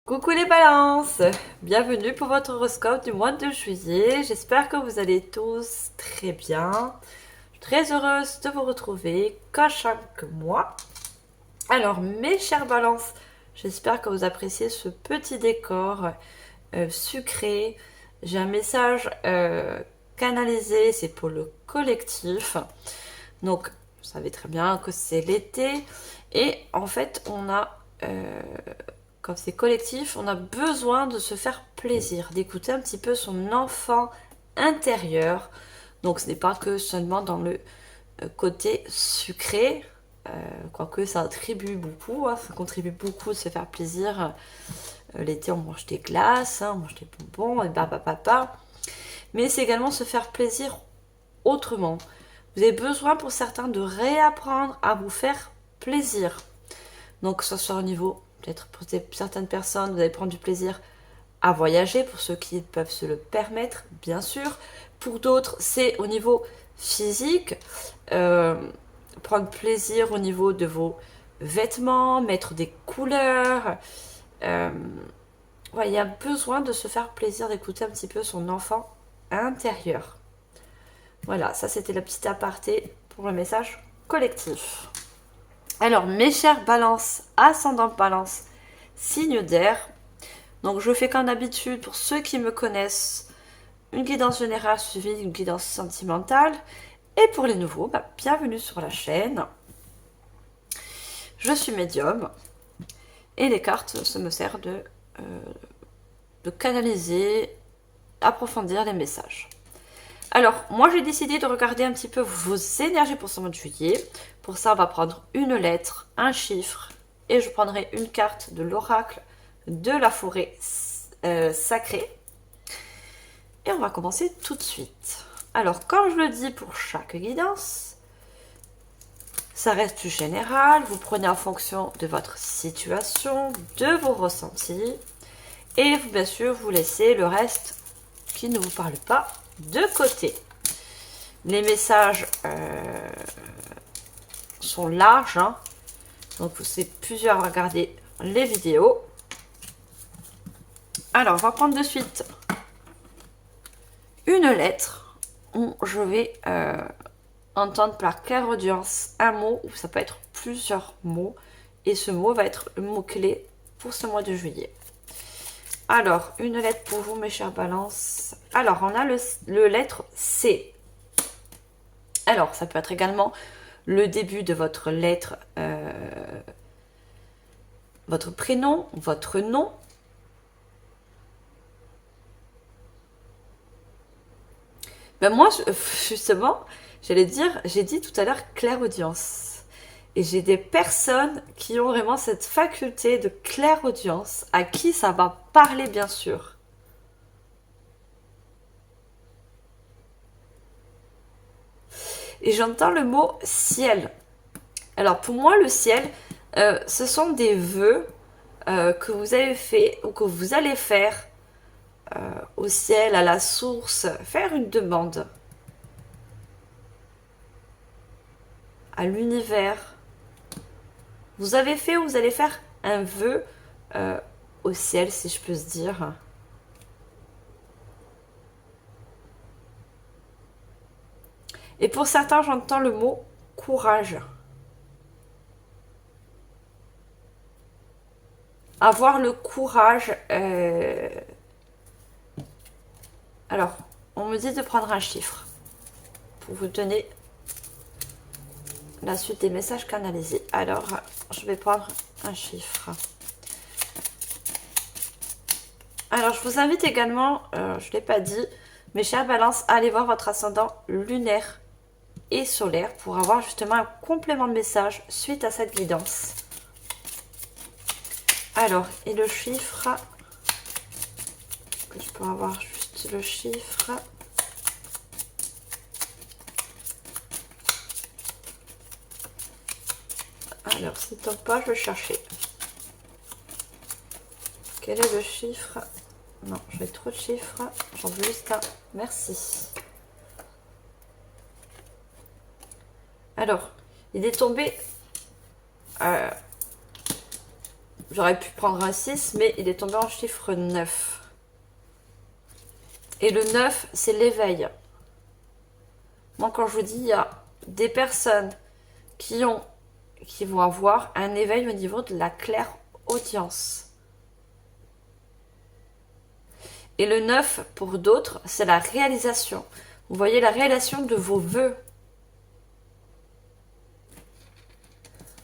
Coucou les balances, bienvenue pour votre horoscope du mois de juillet. J'espère que vous allez tous très bien. Je suis très heureuse de vous retrouver comme chaque mois. Alors mes chères balances, j'espère que vous appréciez ce petit décor sucré. J'ai un message canalisé, c'est pour le collectif. Donc vous savez très bien que c'est l'été et en fait on a... quand c'est collectif, on a besoin de se faire plaisir, d'écouter un petit peu son enfant intérieur. Donc ce n'est pas que seulement dans le côté sucré, quoique ça contribue beaucoup de se faire plaisir. L'été, on mange des glaces, on mange des bonbons, et papa. Mais c'est également se faire plaisir autrement. Vous avez besoin pour certains de réapprendre à vous faire plaisir. Donc que ce soit au niveau, peut-être pour certaines personnes, vous allez prendre du plaisir à voyager, pour ceux qui peuvent se le permettre, bien sûr. Pour d'autres, c'est au niveau physique, euh, prendre plaisir au niveau de vos vêtements, mettre des couleurs. Euh, ouais, il y a besoin de se faire plaisir, d'écouter un petit peu son enfant intérieur. Voilà, ça c'était la petite aparté pour le message collectif. Alors, mes chers balances, ascendant balance, signe d'air. Donc, je fais comme d'habitude, pour ceux qui me connaissent, une guidance générale suivie d'une guidance sentimentale. Et pour les nouveaux, bienvenue sur la chaîne. Je suis médium et les cartes se me servent de canaliser, approfondir les messages. Alors, moi j'ai décidé de regarder un petit peu vos énergies pour ce mois de juillet. Pour ça, on va prendre une lettre, un chiffre, et je prendrai une carte de l'oracle de la forêt sacrée. Et on va commencer tout de suite. Alors, comme je le dis pour chaque guidance, ça reste du général. Vous prenez en fonction de votre situation, de vos ressentis. Et vous, bien sûr, vous laissez le reste qui ne vous parle pas de côté. Les messages sont larges, hein. Donc c'est plusieurs à regarder les vidéos. Alors, on va prendre de suite une lettre où je vais entendre par clairaudience un mot, ou ça peut être plusieurs mots, et ce mot va être le mot-clé pour ce mois de juillet. Alors, une lettre pour vous, mes chers balances. Alors, on a le lettre C. Alors, ça peut être également le début de votre lettre, votre prénom, votre nom. Ben moi, justement, j'allais dire, j'ai dit tout à l'heure clairaudience. Et j'ai des personnes qui ont vraiment cette faculté de clairaudience, à qui ça va parler, bien sûr. Et j'entends le mot ciel. Alors pour moi, le ciel, ce sont des vœux que vous avez fait ou que vous allez faire au ciel, à la source, faire une demande à l'univers. Vous avez fait ou vous allez faire un vœu au ciel, si je peux se dire. Et pour certains, j'entends le mot courage. Avoir le courage. Alors, on me dit de prendre un chiffre pour vous donner la suite des messages canalisés. Alors, je vais prendre un chiffre. Alors, je vous invite également, je ne l'ai pas dit, mes chers balances, à aller voir votre ascendant lunaire et solaire pour avoir justement un complément de message suite à cette guidance. Alors, et le chiffre, que je peux avoir juste le chiffre. Alors, s'il ne tombe pas, je vais chercher. Quel est le chiffre? Non, j'ai trop de chiffres. J'en veux juste un. Merci. Alors, il est tombé J'aurais pu prendre un 6, mais il est tombé en chiffre 9. Et le 9, c'est l'éveil. Moi, quand je vous dis, il y a des personnes qui vont avoir un éveil au niveau de la clairaudience. Et le 9, pour d'autres, c'est la réalisation. Vous voyez la réalisation de vos vœux.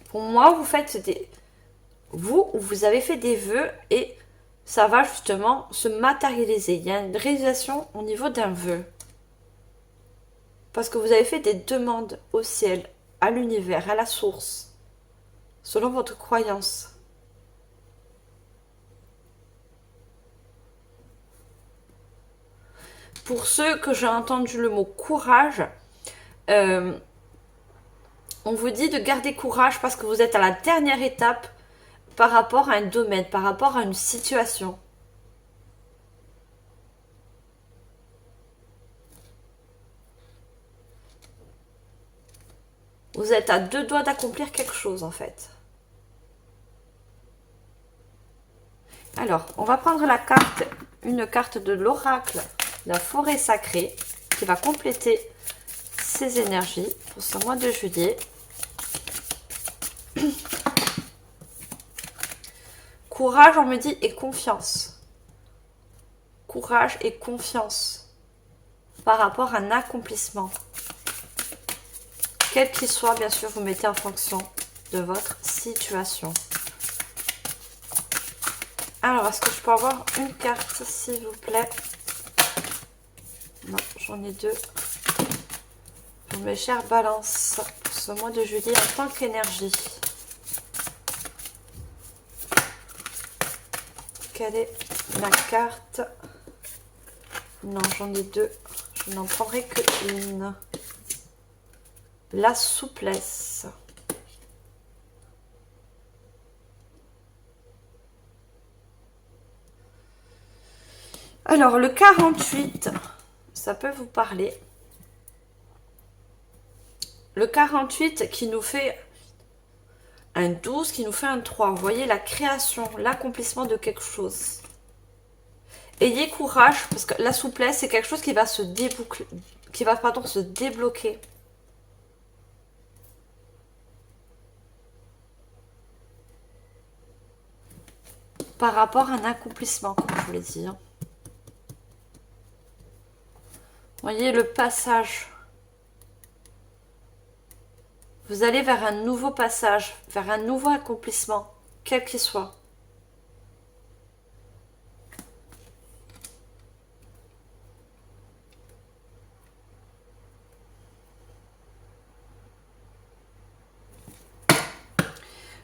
Pour moi, vous avez fait des vœux et ça va justement se matérialiser. Il y a une réalisation au niveau d'un vœu. Parce que vous avez fait des demandes au ciel, à l'univers, à la source, selon votre croyance. Pour ceux que j'ai entendu le mot courage, on vous dit de garder courage parce que vous êtes à la dernière étape par rapport à un domaine, par rapport à une situation. Vous êtes à 2 doigts d'accomplir quelque chose en fait. Alors, on va prendre une carte de l'oracle, la forêt sacrée, qui va compléter ces énergies pour ce mois de juillet. Courage, on me dit, et confiance. Courage et confiance par rapport à un accomplissement. Quel qu'il soit, bien sûr, vous mettez en fonction de votre situation. Alors, est-ce que je peux avoir une carte, s'il vous plaît? Non, j'en ai 2. Pour mes chères balances, pour ce mois de juillet en tant qu'énergie. Quelle est la carte? Non, j'en ai 2. Je n'en prendrai que une. La souplesse. Alors, le 48, ça peut vous parler. Le 48 qui nous fait un 12, qui nous fait un 3. Vous voyez la création, l'accomplissement de quelque chose. Ayez courage, parce que la souplesse, c'est quelque chose qui va se déboucler, se débloquer. Par rapport à un accomplissement, comme je vous l'ai dit. Voyez le passage. Vous allez vers un nouveau passage, vers un nouveau accomplissement, quel qu'il soit.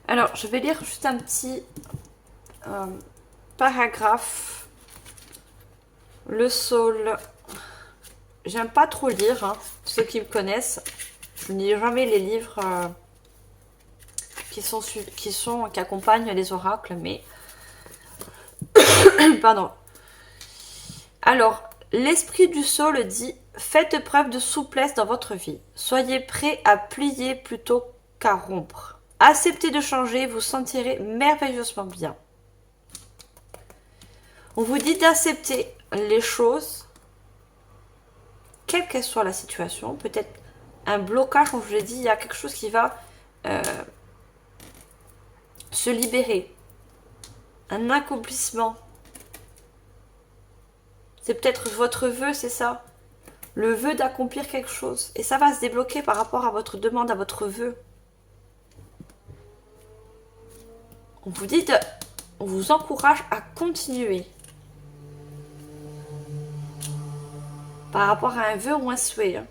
Alors, je vais lire juste un petit paragraphe. Le saule. J'aime pas trop lire, hein. Ceux qui me connaissent, je ne lis jamais les livres qui accompagnent les oracles, mais pardon. Alors, l'esprit du saule dit: faites preuve de souplesse dans votre vie. Soyez prêts à plier plutôt qu'à rompre. Acceptez de changer, vous sentirez merveilleusement bien. On vous dit d'accepter les choses, quelle qu'elle soit la situation. Peut-être un blocage, comme je vous l'ai dit, il y a quelque chose qui va se libérer. Un accomplissement. C'est peut-être votre vœu, c'est ça. Le vœu d'accomplir quelque chose. Et ça va se débloquer par rapport à votre demande, à votre vœu. On vous dit on vous encourage à continuer. Par rapport à un vœu ou un souhait. Hein.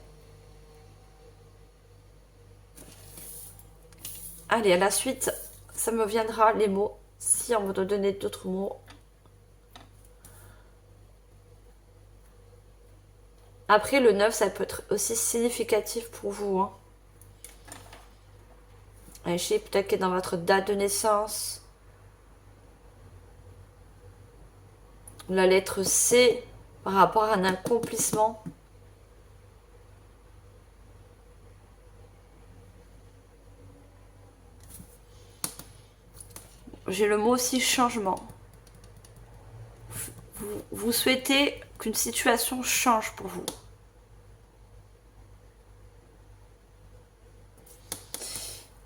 Allez, à la suite, ça me viendra les mots. Si on veut donner d'autres mots. Après, le 9, ça peut être aussi significatif pour vous. Hein. Je sais, peut-être que dans votre date de naissance. La lettre C, par rapport à un accomplissement. j'ai le mot aussi changement. Vous souhaitez qu'une situation change pour vous.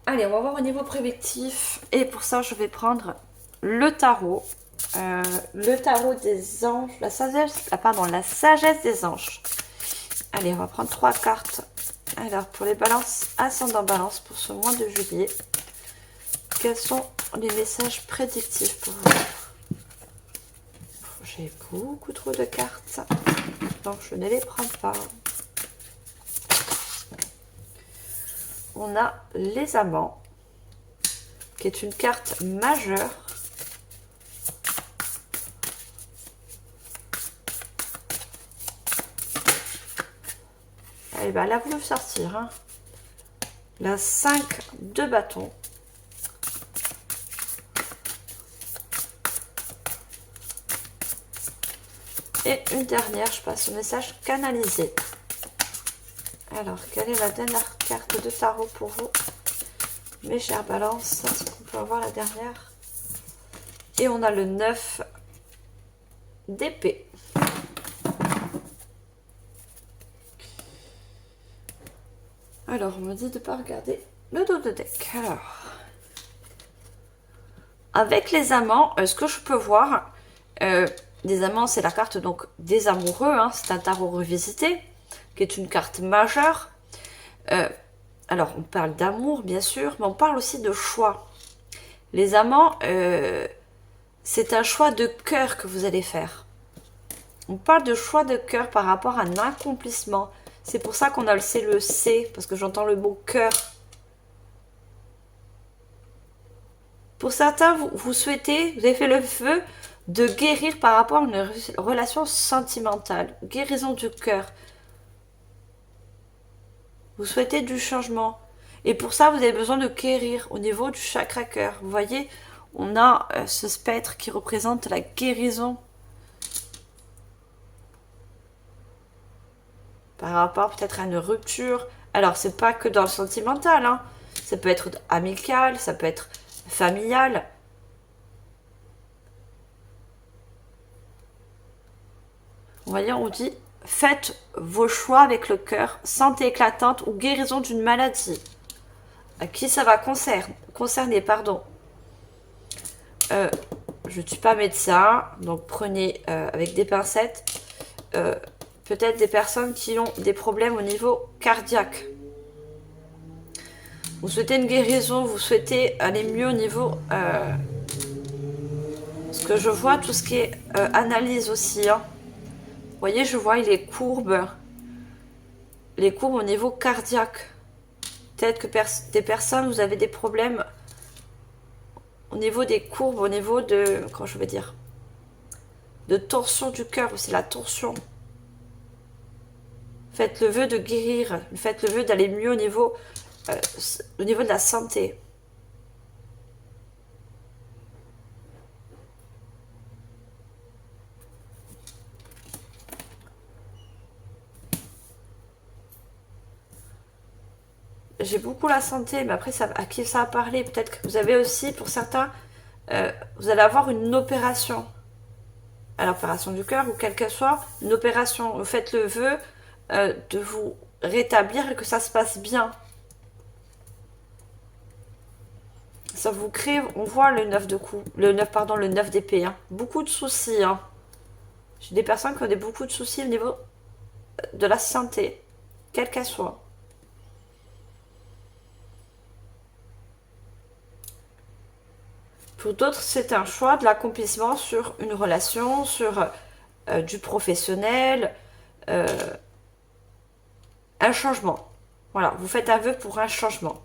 Allez, on va voir au niveau prédictif. Et pour ça, je vais prendre le tarot. Le tarot des anges. La sagesse des anges. Allez, on va prendre 3 cartes. Alors, pour les balances, ascendant balance pour ce mois de juillet. Quels sont les messages prédictifs pour vous? J'ai beaucoup trop de cartes, donc je ne les prends pas. On a les amants, qui est une carte majeure. Eh ben, elle a voulu sortir. Hein. La 5 de bâton. Et une dernière, je passe au message canalisé. Alors, quelle est la dernière carte de tarot pour vous, mes chers balances? On peut avoir la dernière. Et on a le 9 d'épée. Alors, on me dit de ne pas regarder le dos de deck. Alors, avec les amants, ce que je peux voir... des amants, c'est la carte donc des amoureux, hein, c'est un tarot revisité, qui est une carte majeure. Alors, on parle d'amour, bien sûr, mais on parle aussi de choix. Les amants, c'est un choix de cœur que vous allez faire. On parle de choix de cœur par rapport à un accomplissement. C'est pour ça qu'on a le C, parce que j'entends le mot cœur. Pour certains, vous souhaitez, vous avez fait le vœu de guérir par rapport à une relation sentimentale. Guérison du cœur. Vous souhaitez du changement. Et pour ça, vous avez besoin de guérir au niveau du chakra cœur. Vous voyez, on a ce spectre qui représente la guérison. Par rapport peut-être à une rupture. Alors, c'est pas que dans le sentimental. Hein. Ça peut être amical, ça peut être familial. Vous voyez, on dit, faites vos choix avec le cœur, santé éclatante ou guérison d'une maladie. À qui ça va concerner, pardon. Je ne suis pas médecin, donc prenez avec des pincettes. Peut-être des personnes qui ont des problèmes au niveau cardiaque. Vous souhaitez une guérison, vous souhaitez aller mieux au niveau... ce que je vois, tout ce qui est analyse aussi, hein. Vous voyez, je vois les courbes au niveau cardiaque. Peut-être que des personnes, vous avez des problèmes au niveau des courbes, au niveau de, comment je vais dire, de torsion du cœur, c'est la torsion. Faites le vœu de guérir, faites le vœu d'aller mieux au niveau de la santé. J'ai beaucoup la santé, mais après, à qui ça a parlé? Peut-être que vous avez aussi, pour certains, vous allez avoir une opération. À l'opération du cœur, ou quelle qu'elle soit, une opération. Vous faites le vœu de vous rétablir et que ça se passe bien. Ça vous crée, on voit le 9 de coups, le 9 d'épée. Hein. Beaucoup de soucis. Hein. J'ai des personnes qui ont beaucoup de soucis au niveau de la santé, quelle qu'elle soit. Pour d'autres, c'est un choix de l'accomplissement sur une relation, sur du professionnel, un changement. Voilà, vous faites un vœu pour un changement.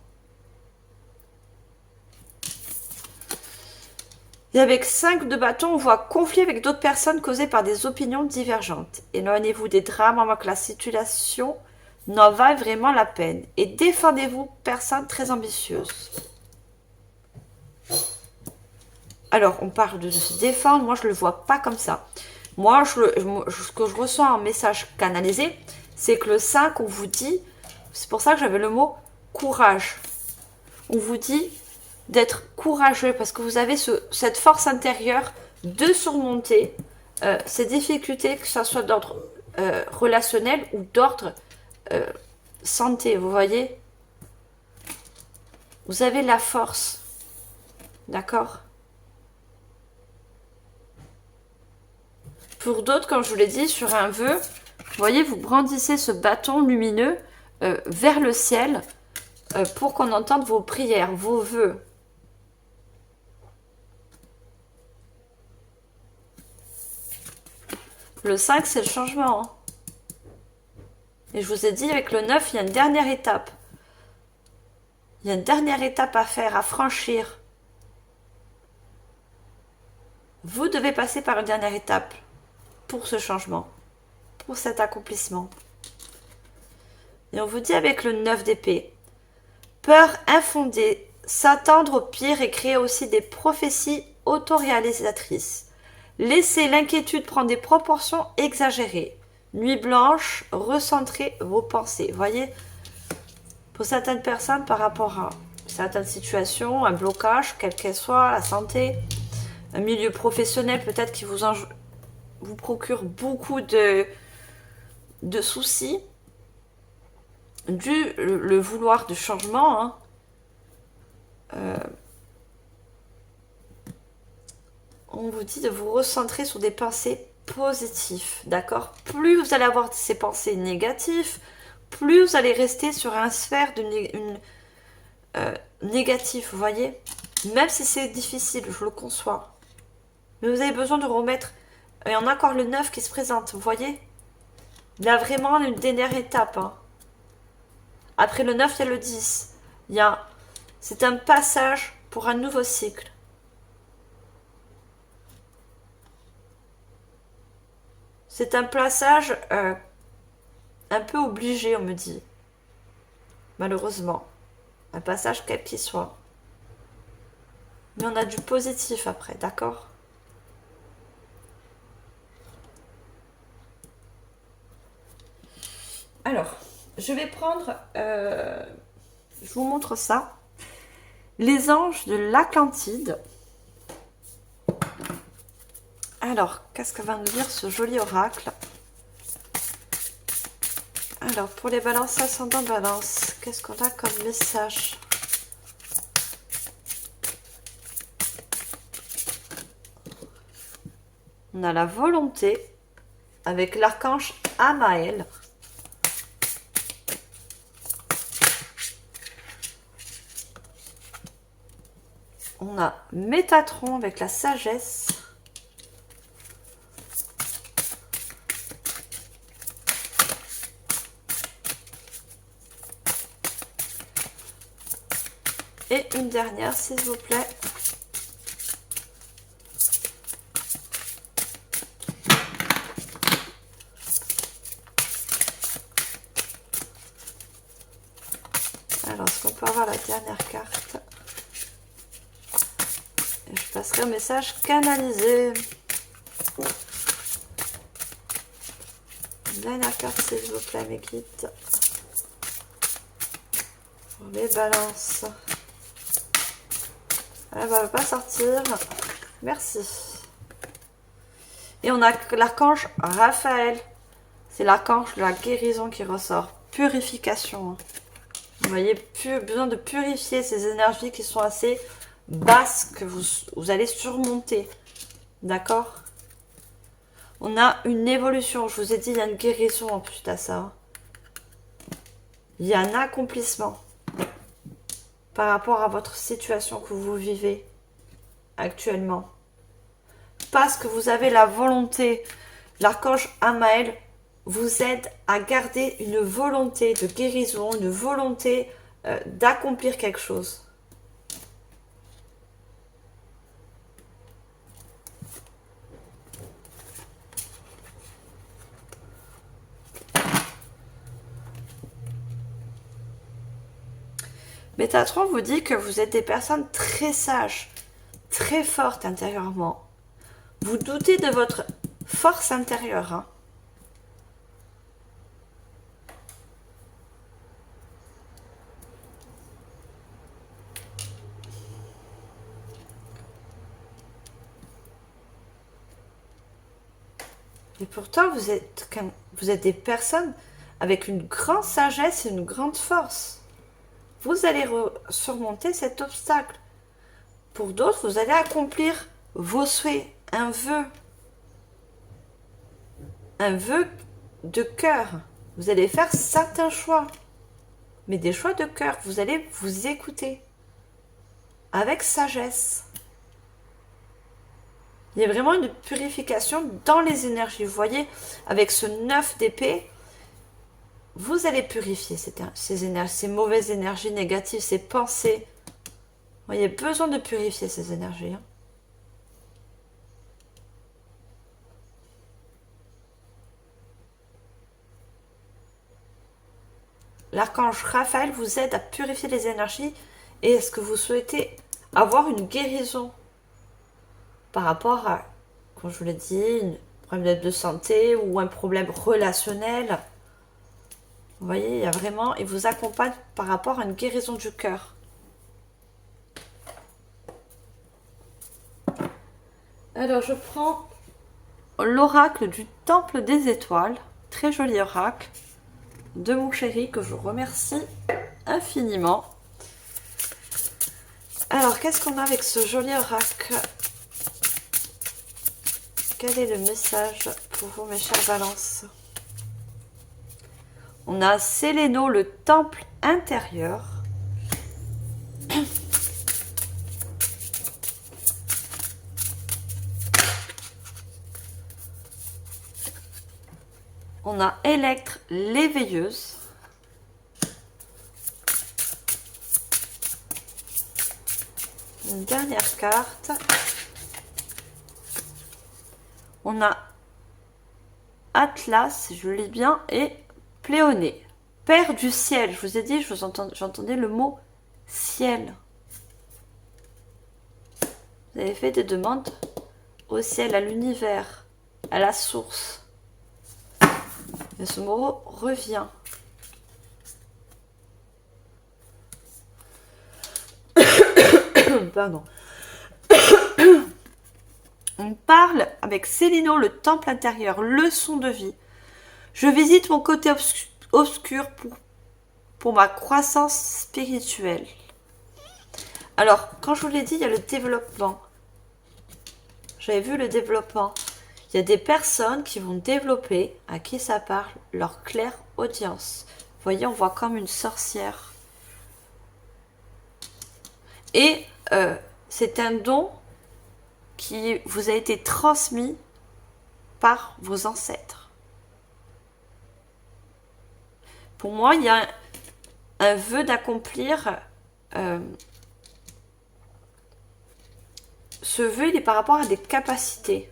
Et avec 5 de bâton, on voit conflit avec d'autres personnes causées par des opinions divergentes. Éloignez-vous des drames avant que la situation n'en vaille vraiment la peine. Et défendez-vous, personne très ambitieuse. Alors, on parle de se défendre. Moi, je ne le vois pas comme ça. Moi, ce que je ressens en message canalisé, c'est que le 5, on vous dit... C'est pour ça que j'avais le mot courage. On vous dit, d'être courageux parce que vous avez cette force intérieure de surmonter ces difficultés, que ce soit d'ordre relationnel ou d'ordre santé, vous voyez. Vous avez la force, d'accord? Pour d'autres, comme je vous l'ai dit, sur un vœu, vous voyez, vous brandissez ce bâton lumineux vers le ciel pour qu'on entende vos prières, vos vœux. Le 5, c'est le changement. Hein. Et je vous ai dit, avec le 9, il y a une dernière étape. Il y a une dernière étape à faire, à franchir. Vous devez passer par une dernière étape pour ce changement, pour cet accomplissement. Et on vous dit avec le 9 d'épée, peur infondée, s'attendre au pire et créer aussi des prophéties autoréalisatrices. Laissez l'inquiétude prendre des proportions exagérées. Nuit blanche, recentrez vos pensées. Voyez, pour certaines personnes, par rapport à certaines situations, un blocage, quelle qu'elle soit, la santé, un milieu professionnel peut-être qui vous procure beaucoup de soucis, le vouloir de changement, hein, on vous dit de vous recentrer sur des pensées positives, d'accord? Plus vous allez avoir ces pensées négatives, plus vous allez rester sur un sphère de négatif, vous voyez? Même si c'est difficile, je le conçois. Mais vous avez besoin de remettre... Il y en a encore le 9 qui se présente, vous voyez? Il y a vraiment une dernière étape. Hein. Après le 9, il y a le 10. C'est un passage pour un nouveau cycle. C'est un passage un peu obligé, on me dit. Malheureusement. Un passage quel qu'il soit. Mais on a du positif après, d'accord? Alors, je vais prendre... je vous montre ça. Les anges de l'Atlantide. Alors, qu'est-ce que va nous dire ce joli oracle? Alors, pour les balances ascendant balance, qu'est-ce qu'on a comme message? On a la volonté avec l'archange Amaël. On a Métatron avec la sagesse. Et une dernière, s'il vous plaît. Alors, est-ce qu'on peut avoir la dernière carte? Et je passerai au message canalisé. Dernière carte, s'il vous plaît, mes guides. Pour les balances. Elle va pas sortir. Merci. Et on a l'archange Raphaël. C'est l'archange de la guérison qui ressort. Purification. Vous voyez, besoin de purifier ces énergies qui sont assez basses que vous allez surmonter. D'accord? On a une évolution. Je vous ai dit, il y a une guérison en plus à ça. Il y a un accomplissement par rapport à votre situation que vous vivez actuellement. Parce que vous avez la volonté, l'archange Amaël vous aide à garder une volonté de guérison, une volonté d'accomplir quelque chose. Métatron vous dit que vous êtes des personnes très sages, très fortes intérieurement. Vous doutez de votre force intérieure. Hein. Et pourtant, vous êtes des personnes avec une grande sagesse et une grande force. Vous allez surmonter cet obstacle. Pour d'autres, vous allez accomplir vos souhaits, un vœu de cœur. Vous allez faire certains choix, mais des choix de cœur. Vous allez vous écouter avec sagesse. Il y a vraiment une purification dans les énergies. Vous voyez, avec ce 9 d'épée, vous allez purifier ces énergies, ces mauvaises énergies négatives, ces pensées. Vous voyez, besoin de purifier ces énergies. Hein. L'archange Raphaël vous aide à purifier les énergies. Et est-ce que vous souhaitez avoir une guérison par rapport à, comme je vous l'ai dit, un problème de santé ou un problème relationnel? Vous voyez, il y a vraiment, il vous accompagne par rapport à une guérison du cœur. Alors, je prends l'oracle du Temple des Étoiles. Très joli oracle de mon chéri que je remercie infiniment. Alors, qu'est-ce qu'on a avec ce joli oracle? Quel est le message pour vous, mes chers balances? On a Séléno, le temple intérieur. On a Électre, l'éveilleuse. Une dernière carte. On a Atlas, je lis bien, et Pléoné. Père du ciel. Je vous ai dit, j'entendais le mot ciel. Vous avez fait des demandes au ciel, à l'univers, à la source. Et ce mot revient. Pardon. On parle avec Célino, le temple intérieur, leçon de vie. Je visite mon côté obscur pour ma croissance spirituelle. Alors, quand je vous l'ai dit, il y a le développement. J'avais vu le développement. Il y a des personnes qui vont développer, à qui ça parle, leur claire audience. Vous voyez, on voit comme une sorcière. Et c'est un don qui vous a été transmis par vos ancêtres. Pour moi, il y a un vœu d'accomplir. Ce vœu, il est par rapport à des capacités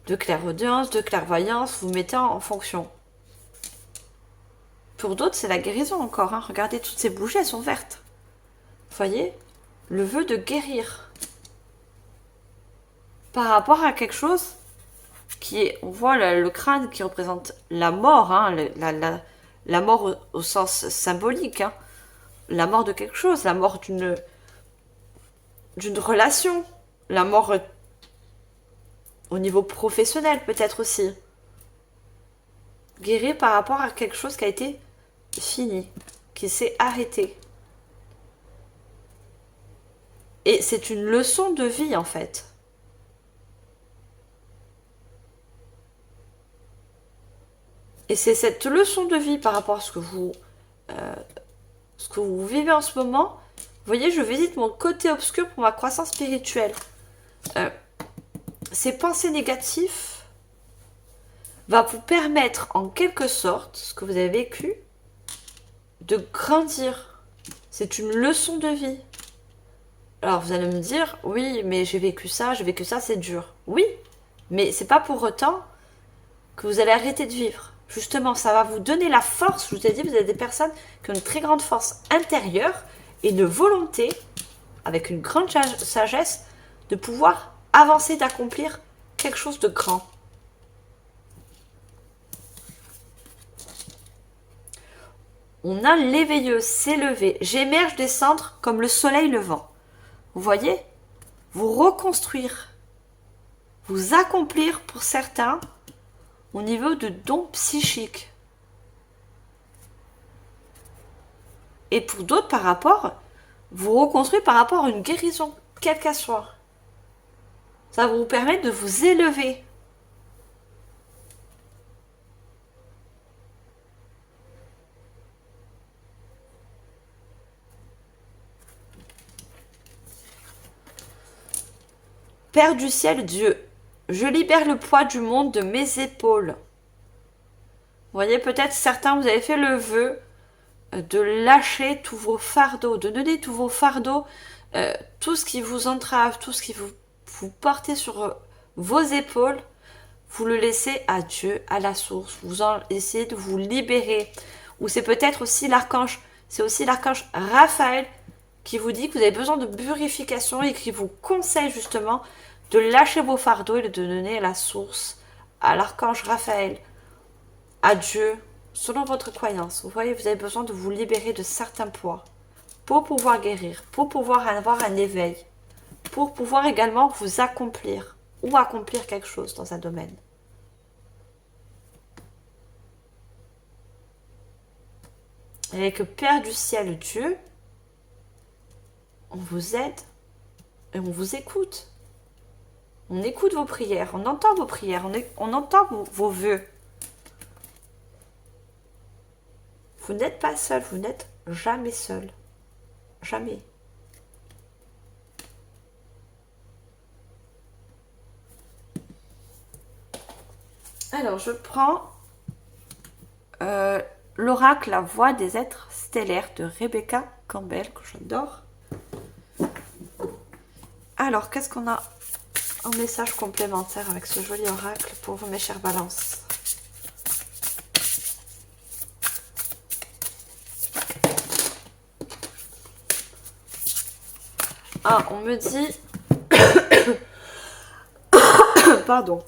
de clairaudience, de clairvoyance, vous mettez en fonction. Pour d'autres, c'est la guérison encore. Hein. Regardez, toutes ces bougies, elles sont vertes. Vous voyez, le vœu de guérir. Par rapport à quelque chose qui est, on voit le crâne qui représente la mort, hein, la mort au sens symbolique, hein, la mort de quelque chose, la mort d'une relation, la mort au niveau professionnel peut-être aussi. Guérir par rapport à quelque chose qui a été fini, qui s'est arrêté. Et c'est une leçon de vie en fait. Et c'est cette leçon de vie par rapport à ce que vous vivez en ce moment. Vous voyez, je visite mon côté obscur pour ma croissance spirituelle. Ces pensées négatives vont vous permettre en quelque sorte, ce que vous avez vécu, de grandir. C'est une leçon de vie. Alors vous allez me dire, oui, mais j'ai vécu ça, c'est dur. Oui, mais c'est pas pour autant que vous allez arrêter de vivre. Justement, ça va vous donner la force. Je vous ai dit, vous avez des personnes qui ont une très grande force intérieure et une volonté, avec une grande sagesse, de pouvoir avancer, d'accomplir quelque chose de grand. On a l'éveilleuse, s'élever. J'émerge des cendres comme le soleil levant. Vous voyez? Vous reconstruire. vous accomplir pour certains au niveau de dons psychiques. Et pour d'autres, par rapport, vous reconstruire par rapport à une guérison, quelle qu'elle soit. Ça va vous permettre de vous élever. Père du ciel, Dieu, je libère le poids du monde de mes épaules. Vous voyez, peut-être certains, vous avez fait le vœu de lâcher tous vos fardeaux, de donner tous vos fardeaux, tout ce qui vous entrave, tout ce qui vous portez sur vos épaules, vous le laissez à Dieu, à la source. Vous en essayez de vous libérer. Ou c'est peut-être aussi l'archange, c'est aussi l'archange Raphaël qui vous dit que vous avez besoin de purification et qui vous conseille justement de lâcher vos fardeaux et de donner à la source, à l'archange Raphaël, à Dieu, selon votre croyance. Vous voyez, vous avez besoin de vous libérer de certains poids pour pouvoir guérir, pour pouvoir avoir un éveil, pour pouvoir également vous accomplir ou accomplir quelque chose dans un domaine. Et avec le Père du ciel, Dieu, on vous aide et on vous écoute. On écoute vos prières, on entend vos prières, on entend vos vœux. Vous n'êtes pas seul, vous n'êtes jamais seul. Jamais. Alors, je prends l'oracle La Voix des êtres stellaires de Rebecca Campbell, que j'adore. Alors, qu'est-ce qu'on a en message complémentaire avec ce joli oracle pour vous, mes chères balances? Ah, on me dit... Pardon.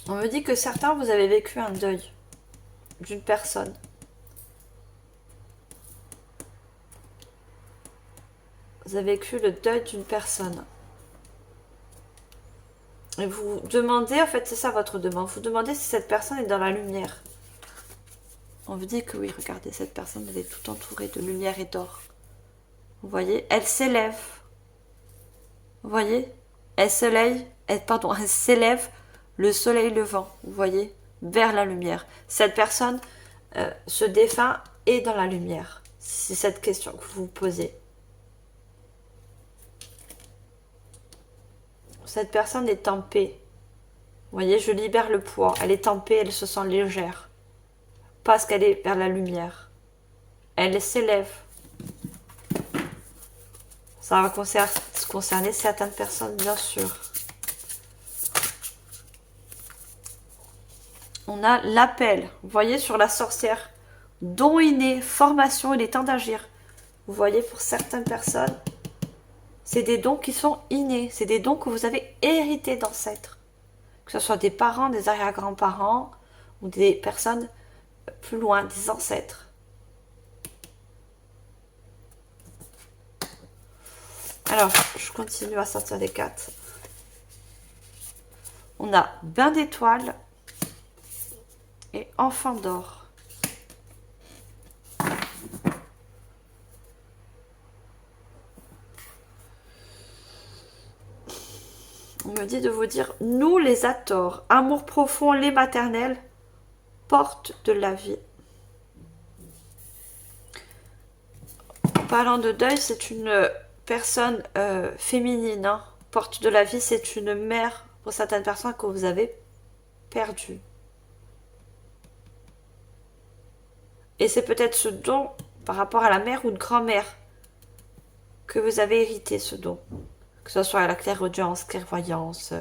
On me dit que certains, vous avez vécu un deuil d'une personne. Vous avez vécu le deuil d'une personne. Et vous demandez, en fait, c'est ça votre demande. Vous demandez si cette personne est dans la lumière. On vous dit que oui, regardez, cette personne, elle est tout entourée de lumière et d'or. Vous voyez, elle s'élève. Vous voyez, elle s'élève, elle s'élève le soleil levant, vous voyez, vers la lumière. Cette personne, ce défunt est dans la lumière. C'est cette question que vous vous posez. Cette personne est en paix. Vous voyez, je libère le poids. Elle est en paix, elle se sent légère. Parce qu'elle est vers la lumière. Elle s'élève. Ça va concerner certaines personnes, bien sûr. On a l'appel. Vous voyez, sur la sorcière. Don inné, formation, il est temps d'agir. Vous voyez, pour certaines personnes, c'est des dons qui sont innés. C'est des dons que vous avez hérités d'ancêtres. Que ce soit des parents, des arrière-grands-parents ou des personnes plus loin, des ancêtres. Alors, je continue à sortir les cartes. On a bain d'étoiles et enfant d'or. On me dit de vous dire, nous les Hathors, amour profond, lait maternel, porte de la vie. En parlant de deuil, c'est une personne féminine, hein. Porte de la vie, c'est une mère pour certaines personnes que vous avez perdues. Et c'est peut-être ce don par rapport à la mère ou une grand-mère que vous avez hérité, ce don. Que ce soit à la clairaudience, clairvoyance,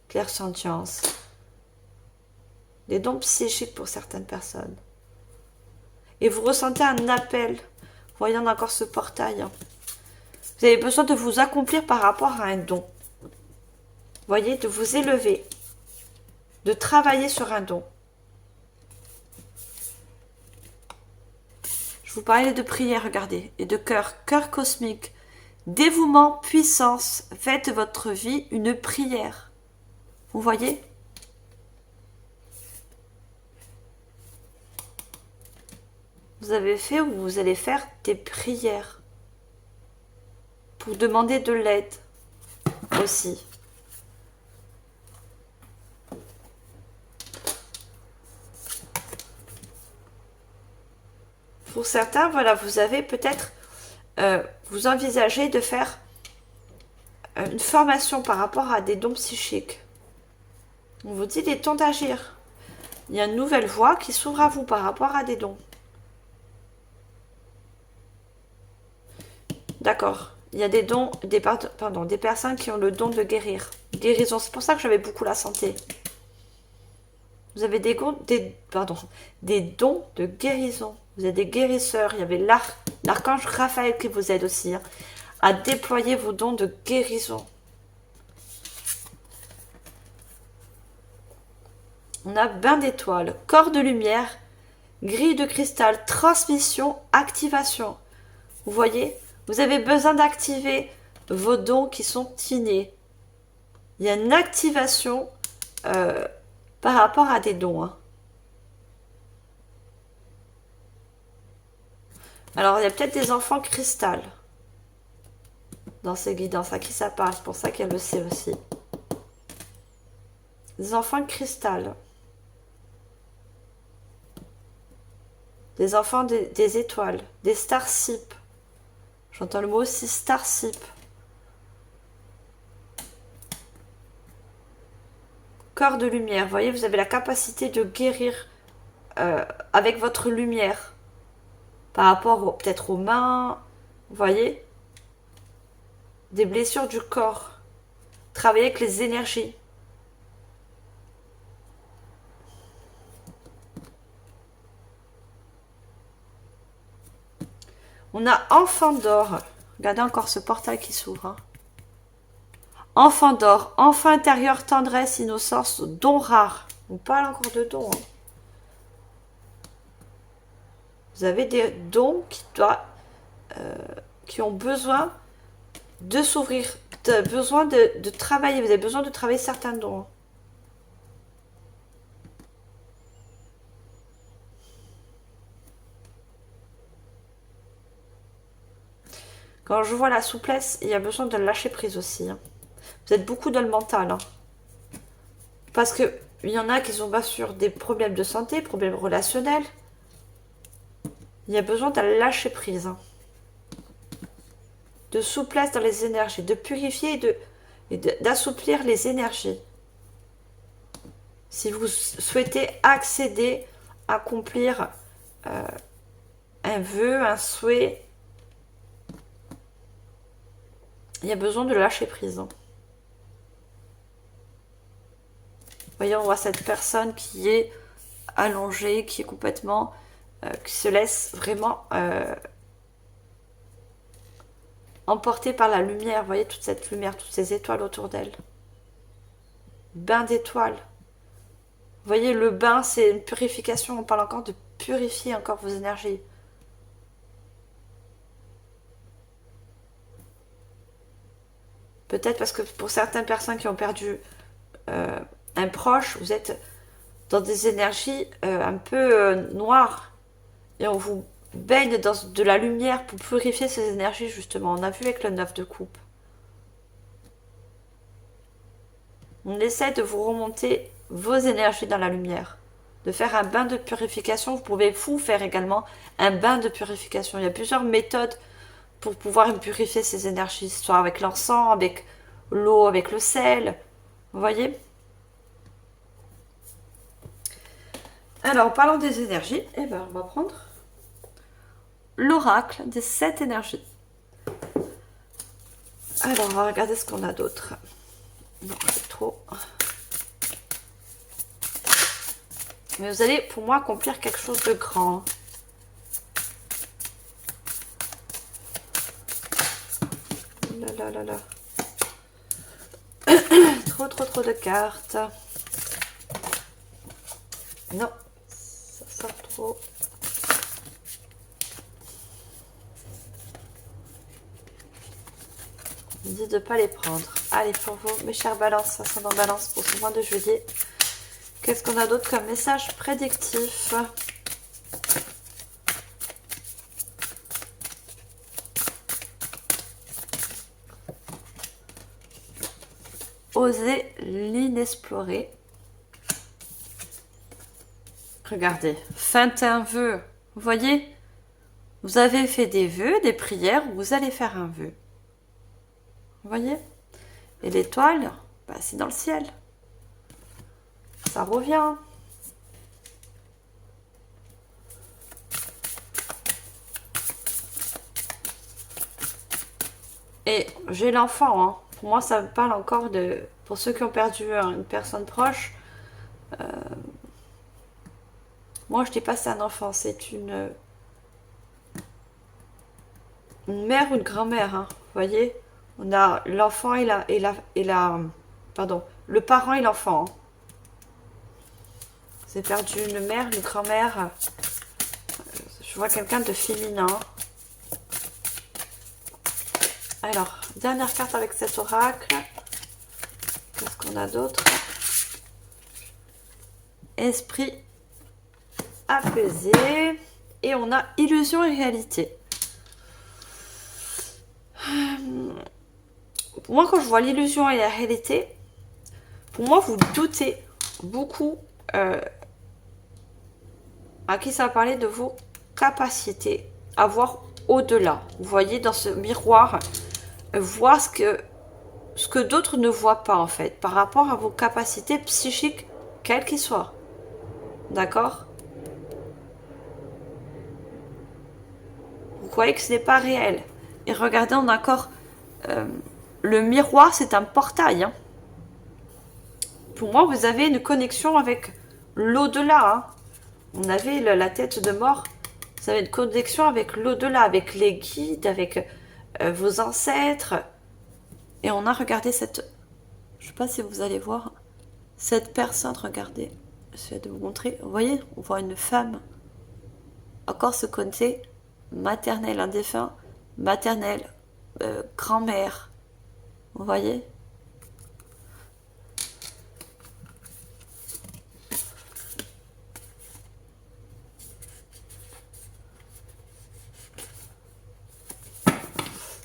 clairsentience. Des dons psychiques pour certaines personnes. Et vous ressentez un appel, voyant encore ce portail. Vous avez besoin de vous accomplir par rapport à un don. Voyez, de vous élever. De travailler sur un don. Je vous parlais de prière, regardez, et de cœur, cœur cosmique. Dévouement, puissance, faites votre vie une prière. Vous voyez? Vous avez fait ou vous allez faire des prières pour demander de l'aide aussi. Pour certains, voilà, vous avez peut-être, vous envisagez de faire une formation par rapport à des dons psychiques. On vous dit, il est temps d'agir. Il y a une nouvelle voie qui s'ouvre à vous par rapport à des dons. D'accord. Il y a des dons, des personnes qui ont le don de guérir. Guérison. C'est pour ça que j'avais beaucoup la santé. Vous avez des dons de guérison. Vous êtes des guérisseurs. Il y avait l'archange Raphaël qui vous aide aussi à déployer vos dons de guérison. On a bain d'étoiles, corps de lumière, grille de cristal, transmission, activation. Vous voyez? Vous avez besoin d'activer vos dons qui sont innés. Il y a une activation par rapport à des dons. Hein. Alors, il y a peut-être des enfants cristal dans ces guidances. À qui ça parle? C'est pour ça qu'elle le sait aussi. Des enfants cristal. Des enfants des étoiles. Des starship. J'entends le mot aussi starship. Corps de lumière. Vous voyez, vous avez la capacité de guérir avec votre lumière. Par rapport peut-être aux mains. Vous voyez? Des blessures du corps. Travailler avec les énergies. On a enfant d'or. Regardez encore ce portail qui s'ouvre. Hein. Enfant d'or, enfant intérieur, tendresse, innocence, don rare. On parle encore de dons. Hein. Vous avez des dons qui ont besoin de s'ouvrir, besoin de travailler. Vous avez besoin de travailler certains dons. Quand je vois la souplesse, il y a besoin de lâcher prise aussi. Hein. Vous êtes beaucoup dans le mental. Hein. Parce qu'il y en a qui sont pas sur des problèmes de santé, problèmes relationnels. Il y a besoin de lâcher prise. Hein. De souplesse dans les énergies, de purifier et d'assouplir les énergies. Si vous souhaitez accéder, accomplir un vœu, un souhait, il y a besoin de lâcher prise. Vous voyez, on voit cette personne qui est allongée, qui est complètement, qui se laisse vraiment emporter par la lumière. Vous voyez toute cette lumière, toutes ces étoiles autour d'elle. Bain d'étoiles. Vous voyez, le bain, c'est une purification. On parle encore de purifier encore vos énergies. Peut-être parce que pour certaines personnes qui ont perdu un proche, vous êtes dans des énergies un peu noires. Et on vous baigne dans de la lumière pour purifier ces énergies, justement. On a vu avec le 9 de coupe. On essaie de vous remonter vos énergies dans la lumière. De faire un bain de purification. Vous pouvez vous faire également un bain de purification. Il y a plusieurs méthodes pour pouvoir purifier ces énergies, soit avec l'encens, avec l'eau, avec le sel. Vous voyez? Alors, en parlant des énergies, eh ben, on va prendre l'oracle des 7 énergies. Alors, on va regarder ce qu'on a d'autre. Non, c'est trop. Mais vous allez, pour moi, accomplir quelque chose de grand. Là, là, là, là. Trop de cartes. Non, ça sort trop. On dit de ne pas les prendre. Allez, pour vous, mes chers balances, ascendant balance pour ce mois de juillet. Qu'est-ce qu'on a d'autre comme message prédictif? Osez l'inexploré. Regardez, faites un vœu. Vous voyez, vous avez fait des vœux, des prières, vous allez faire un vœu. Vous voyez? Et l'étoile, bah, c'est dans le ciel. Ça revient. Et j'ai l'enfant, hein. Pour moi, ça me parle encore de... Pour ceux qui ont perdu une personne proche, moi, je dis pas c'est un enfant, c'est une mère ou une grand-mère, hein. Vous voyez? On a l'enfant pardon, le parent et l'enfant. Hein. J'ai perdu une mère, une grand-mère. Je vois quelqu'un de féminin. Alors, dernière carte avec cet oracle. Qu'est-ce qu'on a d'autre? Esprit apaisé. Et on a illusion et réalité. Pour moi, quand je vois l'illusion et la réalité, pour moi, vous doutez beaucoup à qui ça va parler de vos capacités à voir au-delà. Vous voyez, dans ce miroir, voir ce que d'autres ne voient pas, en fait, par rapport à vos capacités psychiques, quelles qu'elles soient. D'accord? Vous croyez que ce n'est pas réel. Et regardez, on a encore... le miroir, c'est un portail. Hein. Pour moi, vous avez une connexion avec l'au-delà. Hein. On avait la tête de mort. Vous avez une connexion avec l'au-delà, avec les guides, avec vos ancêtres. Et on a regardé cette... Je ne sais pas si vous allez voir. Cette personne, regardez. Je vais de vous montrer. Vous voyez, on voit une femme. Encore ce côté maternel, un défunt. Maternel, grand-mère. Vous voyez?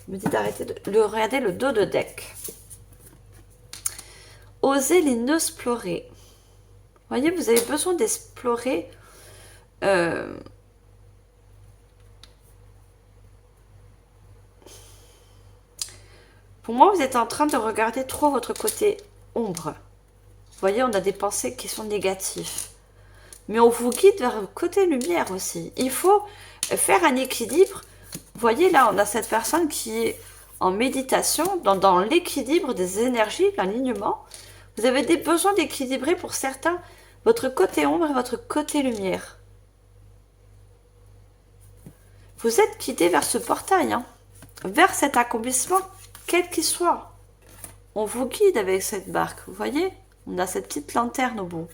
Me dit d'arrêter de regarder le dos de deck. Osez l'inexplorer. Vous voyez, vous avez besoin d'explorer pour moi, vous êtes en train de regarder trop votre côté ombre. Vous voyez, on a des pensées qui sont négatives. Mais on vous guide vers le côté lumière aussi. Il faut faire un équilibre. Vous voyez, là, on a cette personne qui est en méditation, dans l'équilibre des énergies, l'alignement. Vous avez des besoins d'équilibrer pour certains votre côté ombre et votre côté lumière. Vous êtes guidé vers ce portail, hein, vers cet accomplissement, quel qu'il soit. On vous guide avec cette barque, vous voyez? On a cette petite lanterne au bout.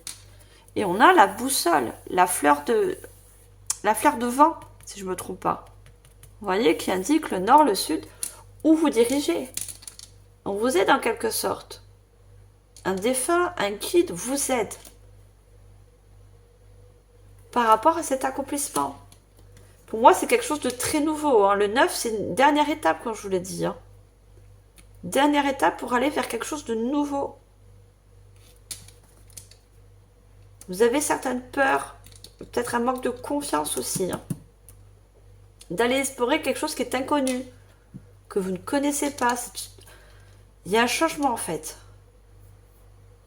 Et on a la boussole, la fleur de vent, si je ne me trompe pas. Vous voyez, qui indique le nord, le sud, où vous dirigez. On vous aide en quelque sorte. Un défunt, un guide vous aide. Par rapport à cet accomplissement. Pour moi, c'est quelque chose de très nouveau. Hein. Le 9, c'est une dernière étape, comme je vous l'ai dit. Hein. Dernière étape pour aller vers quelque chose de nouveau. Vous avez certaines peurs, peut-être un manque de confiance aussi. Hein. D'aller explorer quelque chose qui est inconnu, que vous ne connaissez pas. Il y a un changement en fait.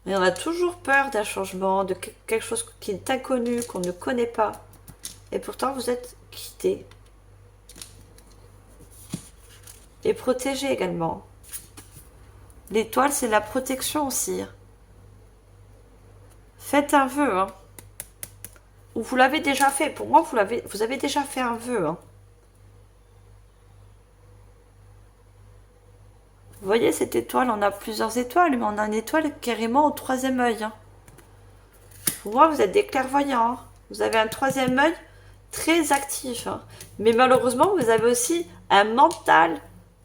Mais on a toujours peur d'un changement, de quelque chose qui est inconnu, qu'on ne connaît pas. Et pourtant, vous êtes guidé. Et protégé également. L'étoile, c'est la protection aussi. Faites un vœu. Hein. Ou vous l'avez déjà fait. Pour moi, vous avez déjà fait un vœu. Hein. Vous voyez cette étoile, on a plusieurs étoiles, mais on a une étoile carrément au troisième œil. Hein. Pour moi, vous êtes des clairvoyants. Hein. Vous avez un troisième œil très actif. Hein. Mais malheureusement, vous avez aussi un mental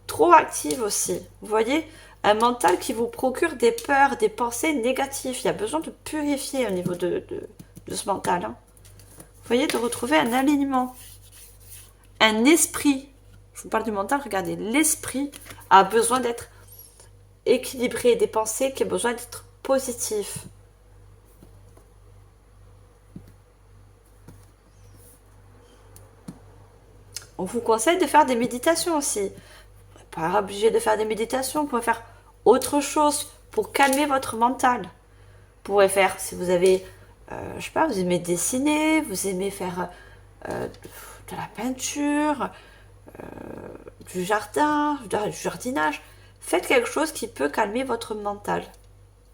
trop actif aussi. Vous voyez, Un mental qui vous procure des peurs, des pensées négatives. Il y a besoin de purifier au niveau de ce mental. Hein. Vous voyez, de retrouver un alignement. Un esprit. Je vous parle du mental, regardez. L'esprit a besoin d'être équilibré. Des pensées qui ont besoin d'être positives. On vous conseille de faire des méditations aussi. Pas obligé de faire des méditations, vous pouvez faire autre chose pour calmer votre mental. Vous pourrez faire, si vous avez, je sais pas, vous aimez dessiner, vous aimez faire de la peinture, du jardin, du jardinage. Faites quelque chose qui peut calmer votre mental.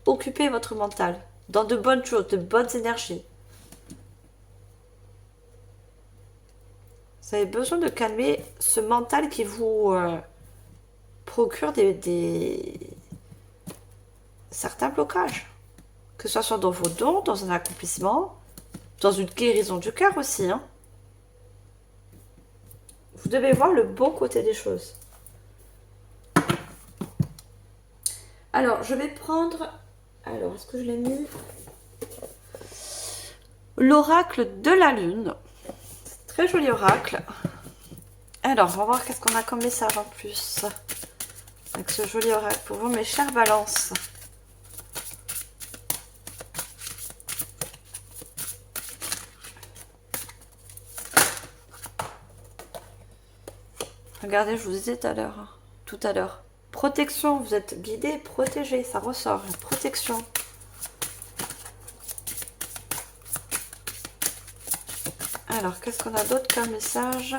Occupez votre mental dans de bonnes choses, de bonnes énergies. Vous avez besoin de calmer ce mental qui vous procure certains blocages. Que ce soit dans vos dons, dans un accomplissement, dans une guérison du cœur aussi. Hein. Vous devez voir le bon côté des choses. Alors, je vais prendre... Alors, est-ce que je l'ai mis? L'oracle de la lune. Très joli oracle. Alors, on va voir qu'est-ce qu'on a comme message en plus. Avec ce joli oracle pour vous, mes chers balances. Regardez, je vous disais tout à l'heure. Protection, vous êtes guidé, protégé, ça ressort. Protection. Alors, qu'est-ce qu'on a d'autre comme message?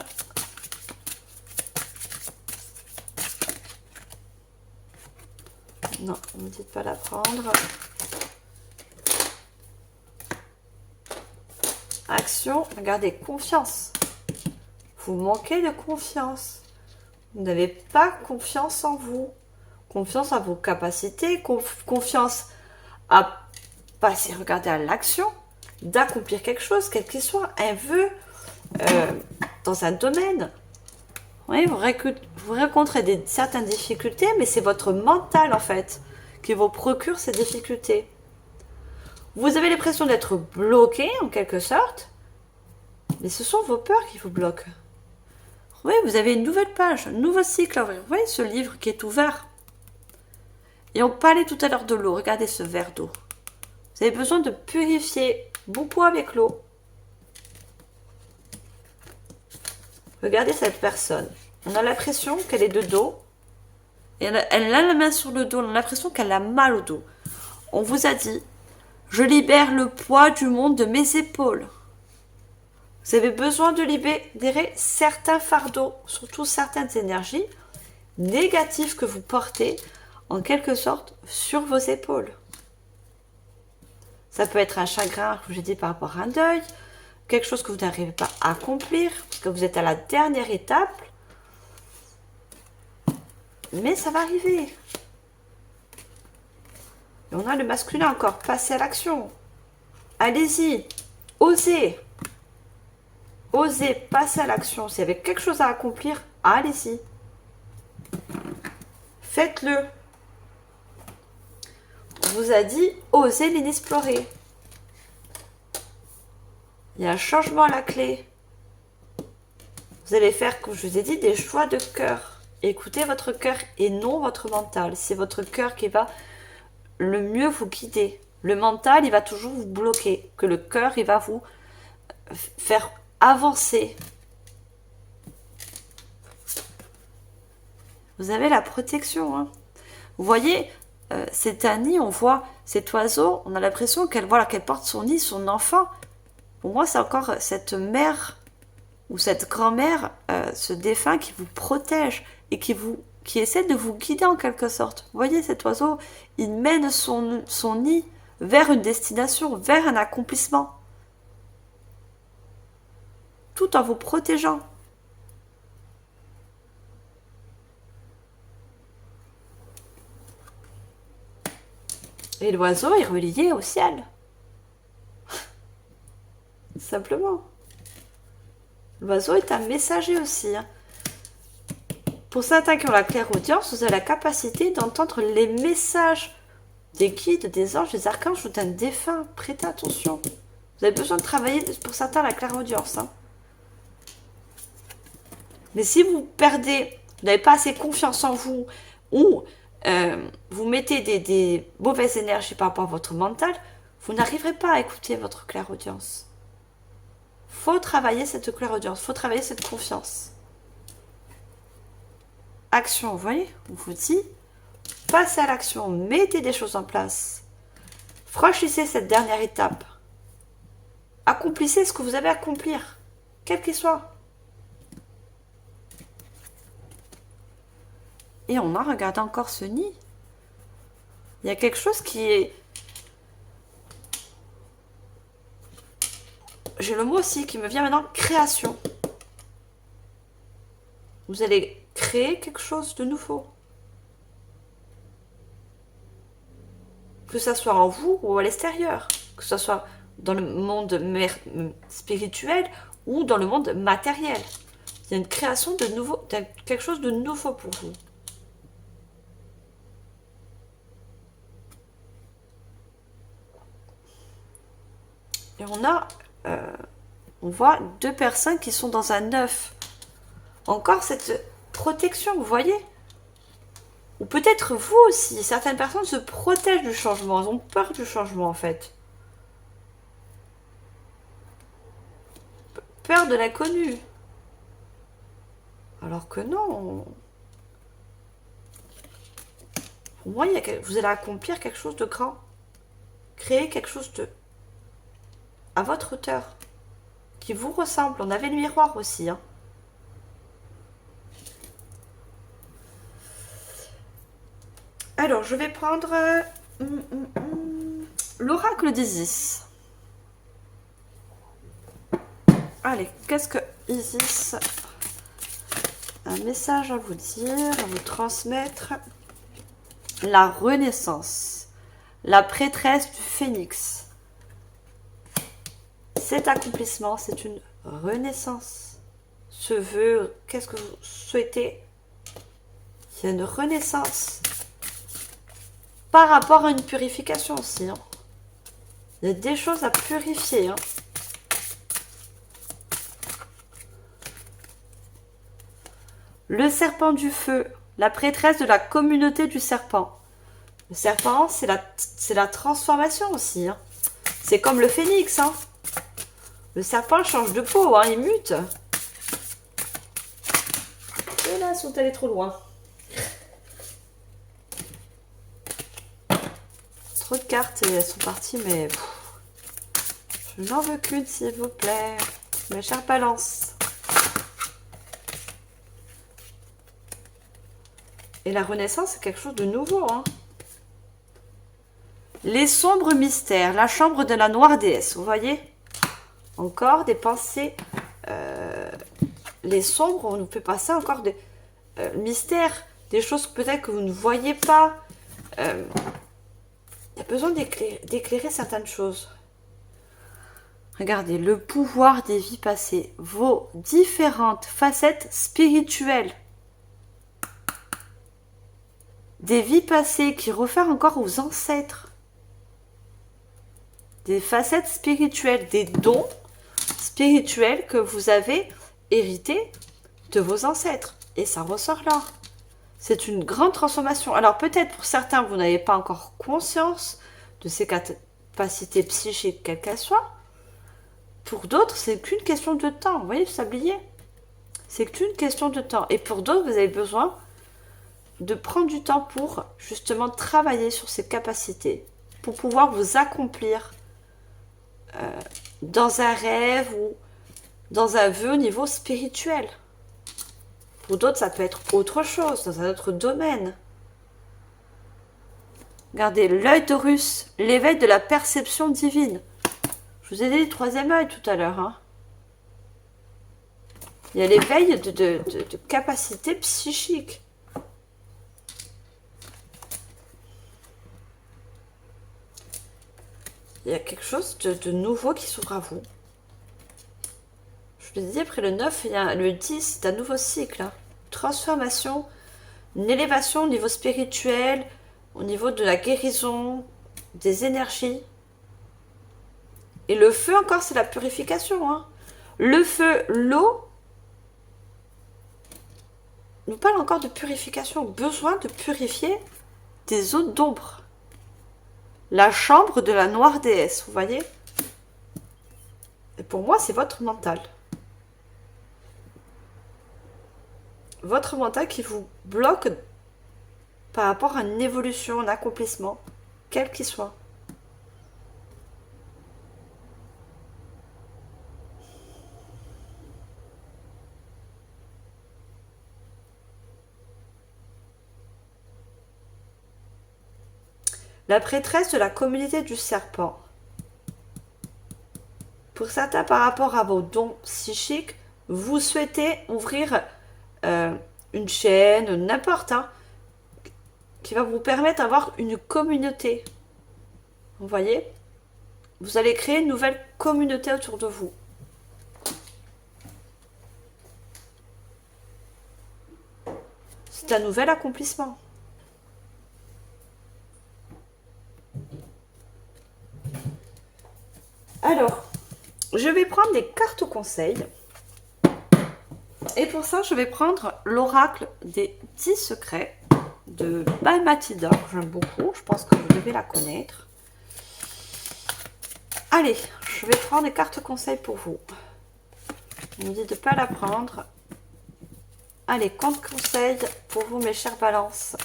Non, ne me dites pas la prendre. Action, regardez, confiance. Vous manquez de confiance. Vous n'avez pas confiance en vous. Confiance à vos capacités, confiance à passer, regardez, à l'action, d'accomplir quelque chose, quel qu'il soit, un vœu dans un domaine. Oui, vous rencontrez certaines difficultés, mais c'est votre mental en fait qui vous procure ces difficultés. Vous avez l'impression d'être bloqué en quelque sorte, mais ce sont vos peurs qui vous bloquent. Oui, vous avez une nouvelle page, un nouveau cycle à ouvrir. Vous voyez ce livre qui est ouvert. Et on parlait tout à l'heure de l'eau. Regardez ce verre d'eau. Vous avez besoin de purifier beaucoup avec l'eau. Regardez cette personne. On a l'impression qu'elle est de dos. Et elle a la main sur le dos. On a l'impression qu'elle a mal au dos. On vous a dit, je libère le poids du monde de mes épaules. Vous avez besoin de libérer certains fardeaux, surtout certaines énergies négatives que vous portez en quelque sorte sur vos épaules. Ça peut être un chagrin, comme j'ai dit, par rapport à un deuil, quelque chose que vous n'arrivez pas à accomplir, parce que vous êtes à la dernière étape. Mais ça va arriver. Et on a le masculin encore, passez à l'action. Allez-y, osez. Osez passer à l'action. S'il y avait quelque chose à accomplir, allez-y. Faites-le. On vous a dit, osez l'inexplorer. Il y a un changement à la clé. Vous allez faire, comme je vous ai dit, des choix de cœur. Écoutez votre cœur et non votre mental. C'est votre cœur qui va le mieux vous guider. Le mental, il va toujours vous bloquer. Que le cœur, il va vous faire avancer. Vous avez la protection. Hein. Vous voyez, c'est un nid, on voit cet oiseau, on a l'impression qu'elle porte son nid, son enfant. Pour moi, c'est encore cette mère ou cette grand-mère, ce défunt qui vous protège et qui essaie de vous guider en quelque sorte. Vous voyez, cet oiseau, il mène son nid vers une destination, vers un accomplissement. Tout en vous protégeant. Et l'oiseau est relié au ciel. Simplement. L'oiseau est un messager aussi. Hein. Pour certains qui ont la clairaudience, vous avez la capacité d'entendre les messages des guides, des anges, des archanges ou d'un défunt. Prêtez attention. Vous avez besoin de travailler, pour certains, la clairaudience. Hein. Mais si vous perdez, vous n'avez pas assez confiance en vous, ou vous mettez des mauvaises énergies par rapport à votre mental, vous n'arriverez pas à écouter votre clairaudience. Faut travailler cette clairaudience, faut travailler cette confiance. Action, vous voyez, on vous dit, passez à l'action, mettez des choses en place. Franchissez cette dernière étape. Accomplissez ce que vous avez à accomplir, quel qu'il soit. Et on a regardé encore ce nid. Il y a quelque chose qui est... J'ai le mot aussi qui me vient maintenant, création. Vous allez créer quelque chose de nouveau. Que ça soit en vous ou à l'extérieur. Que ce soit dans le monde spirituel ou dans le monde matériel. Il y a une création de nouveau, quelque chose de nouveau pour vous. Et on voit deux personnes qui sont dans un œuf. Encore cette protection, vous voyez? Ou peut-être vous aussi. Certaines personnes se protègent du changement. Elles ont peur du changement, en fait. Peur de l'inconnu. Alors que non. Pour moi, vous allez accomplir quelque chose de grand. Créer quelque chose de... à votre hauteur. Qui vous ressemble. On avait le miroir aussi, hein. Alors, je vais prendre l'oracle d'Isis. Allez, qu'est-ce que Isis? Un message à vous dire, à vous transmettre. La renaissance. La prêtresse du phénix. Cet accomplissement, c'est une renaissance. Ce vœu, qu'est-ce que vous souhaitez? Il y a une renaissance. Par rapport à une purification aussi. Hein. Il y a des choses à purifier. Hein. Le serpent du feu, la prêtresse de la communauté du serpent. Le serpent, c'est la transformation aussi. Hein. C'est comme le phénix. Hein. Le serpent change de peau, hein, il mute. Et là, ils sont allés trop loin. Trop de cartes et elles sont parties, mais je n'en veux qu'une, s'il vous plaît. Mes chères balances. Et la renaissance, c'est quelque chose de nouveau. Hein. Les sombres mystères, la chambre de la noire déesse, vous voyez? Encore des pensées. Les sombres, on nous fait passer encore des mystères, des choses peut-être que vous ne voyez pas. Il y a besoin d'éclairer certaines choses. Regardez, le pouvoir des vies passées, vos différentes facettes spirituelles. Des vies passées qui réfèrent encore aux ancêtres. Des facettes spirituelles, des dons spirituels que vous avez hérités de vos ancêtres. Et ça ressort là. C'est une grande transformation. Alors peut-être pour certains, vous n'avez pas encore conscience de ces capacités psychiques, quelles qu'elles soient. Pour d'autres, c'est qu'une question de temps. Vous voyez le sablier? C'est qu'une question de temps. Et pour d'autres, vous avez besoin de prendre du temps pour justement travailler sur ces capacités. Pour pouvoir vous accomplir dans un rêve ou dans un vœu au niveau spirituel. Pour d'autres, ça peut être autre chose, dans un autre domaine. Regardez, l'œil d'Horus, l'éveil de la perception divine. Je vous ai dit le troisième œil tout à l'heure. Hein. Il y a l'éveil de capacités psychiques. Il y a quelque chose de nouveau qui s'ouvre à vous. Je vous ai dit, après le 9, il y a le 10, c'est un nouveau cycle. Hein. transformation, une élévation au niveau spirituel, au niveau de la guérison, des énergies. Et le feu encore, c'est la purification. Hein. Le feu, l'eau, nous parle encore de purification. Besoin de purifier des zones d'ombre. La chambre de la noire déesse, vous voyez? Et pour moi, c'est votre mental. Votre mental qui vous bloque par rapport à une évolution, un accomplissement, quel qu'il soit. La prêtresse de la communauté du serpent. Pour certains, par rapport à vos dons psychiques, vous souhaitez ouvrir une chaîne, n'importe, hein, qui va vous permettre d'avoir une communauté. Vous voyez? Vous allez créer une nouvelle communauté autour de vous. C'est un nouvel accomplissement. Alors, je vais prendre des cartes au conseil. Et pour ça, je vais prendre l'oracle des 10 secrets de Balmatida, que j'aime beaucoup. Je pense que vous devez la connaître. Allez, je vais prendre des cartes conseils pour vous. On me dit de ne pas la prendre. Allez, compte conseil pour vous, mes chères balances.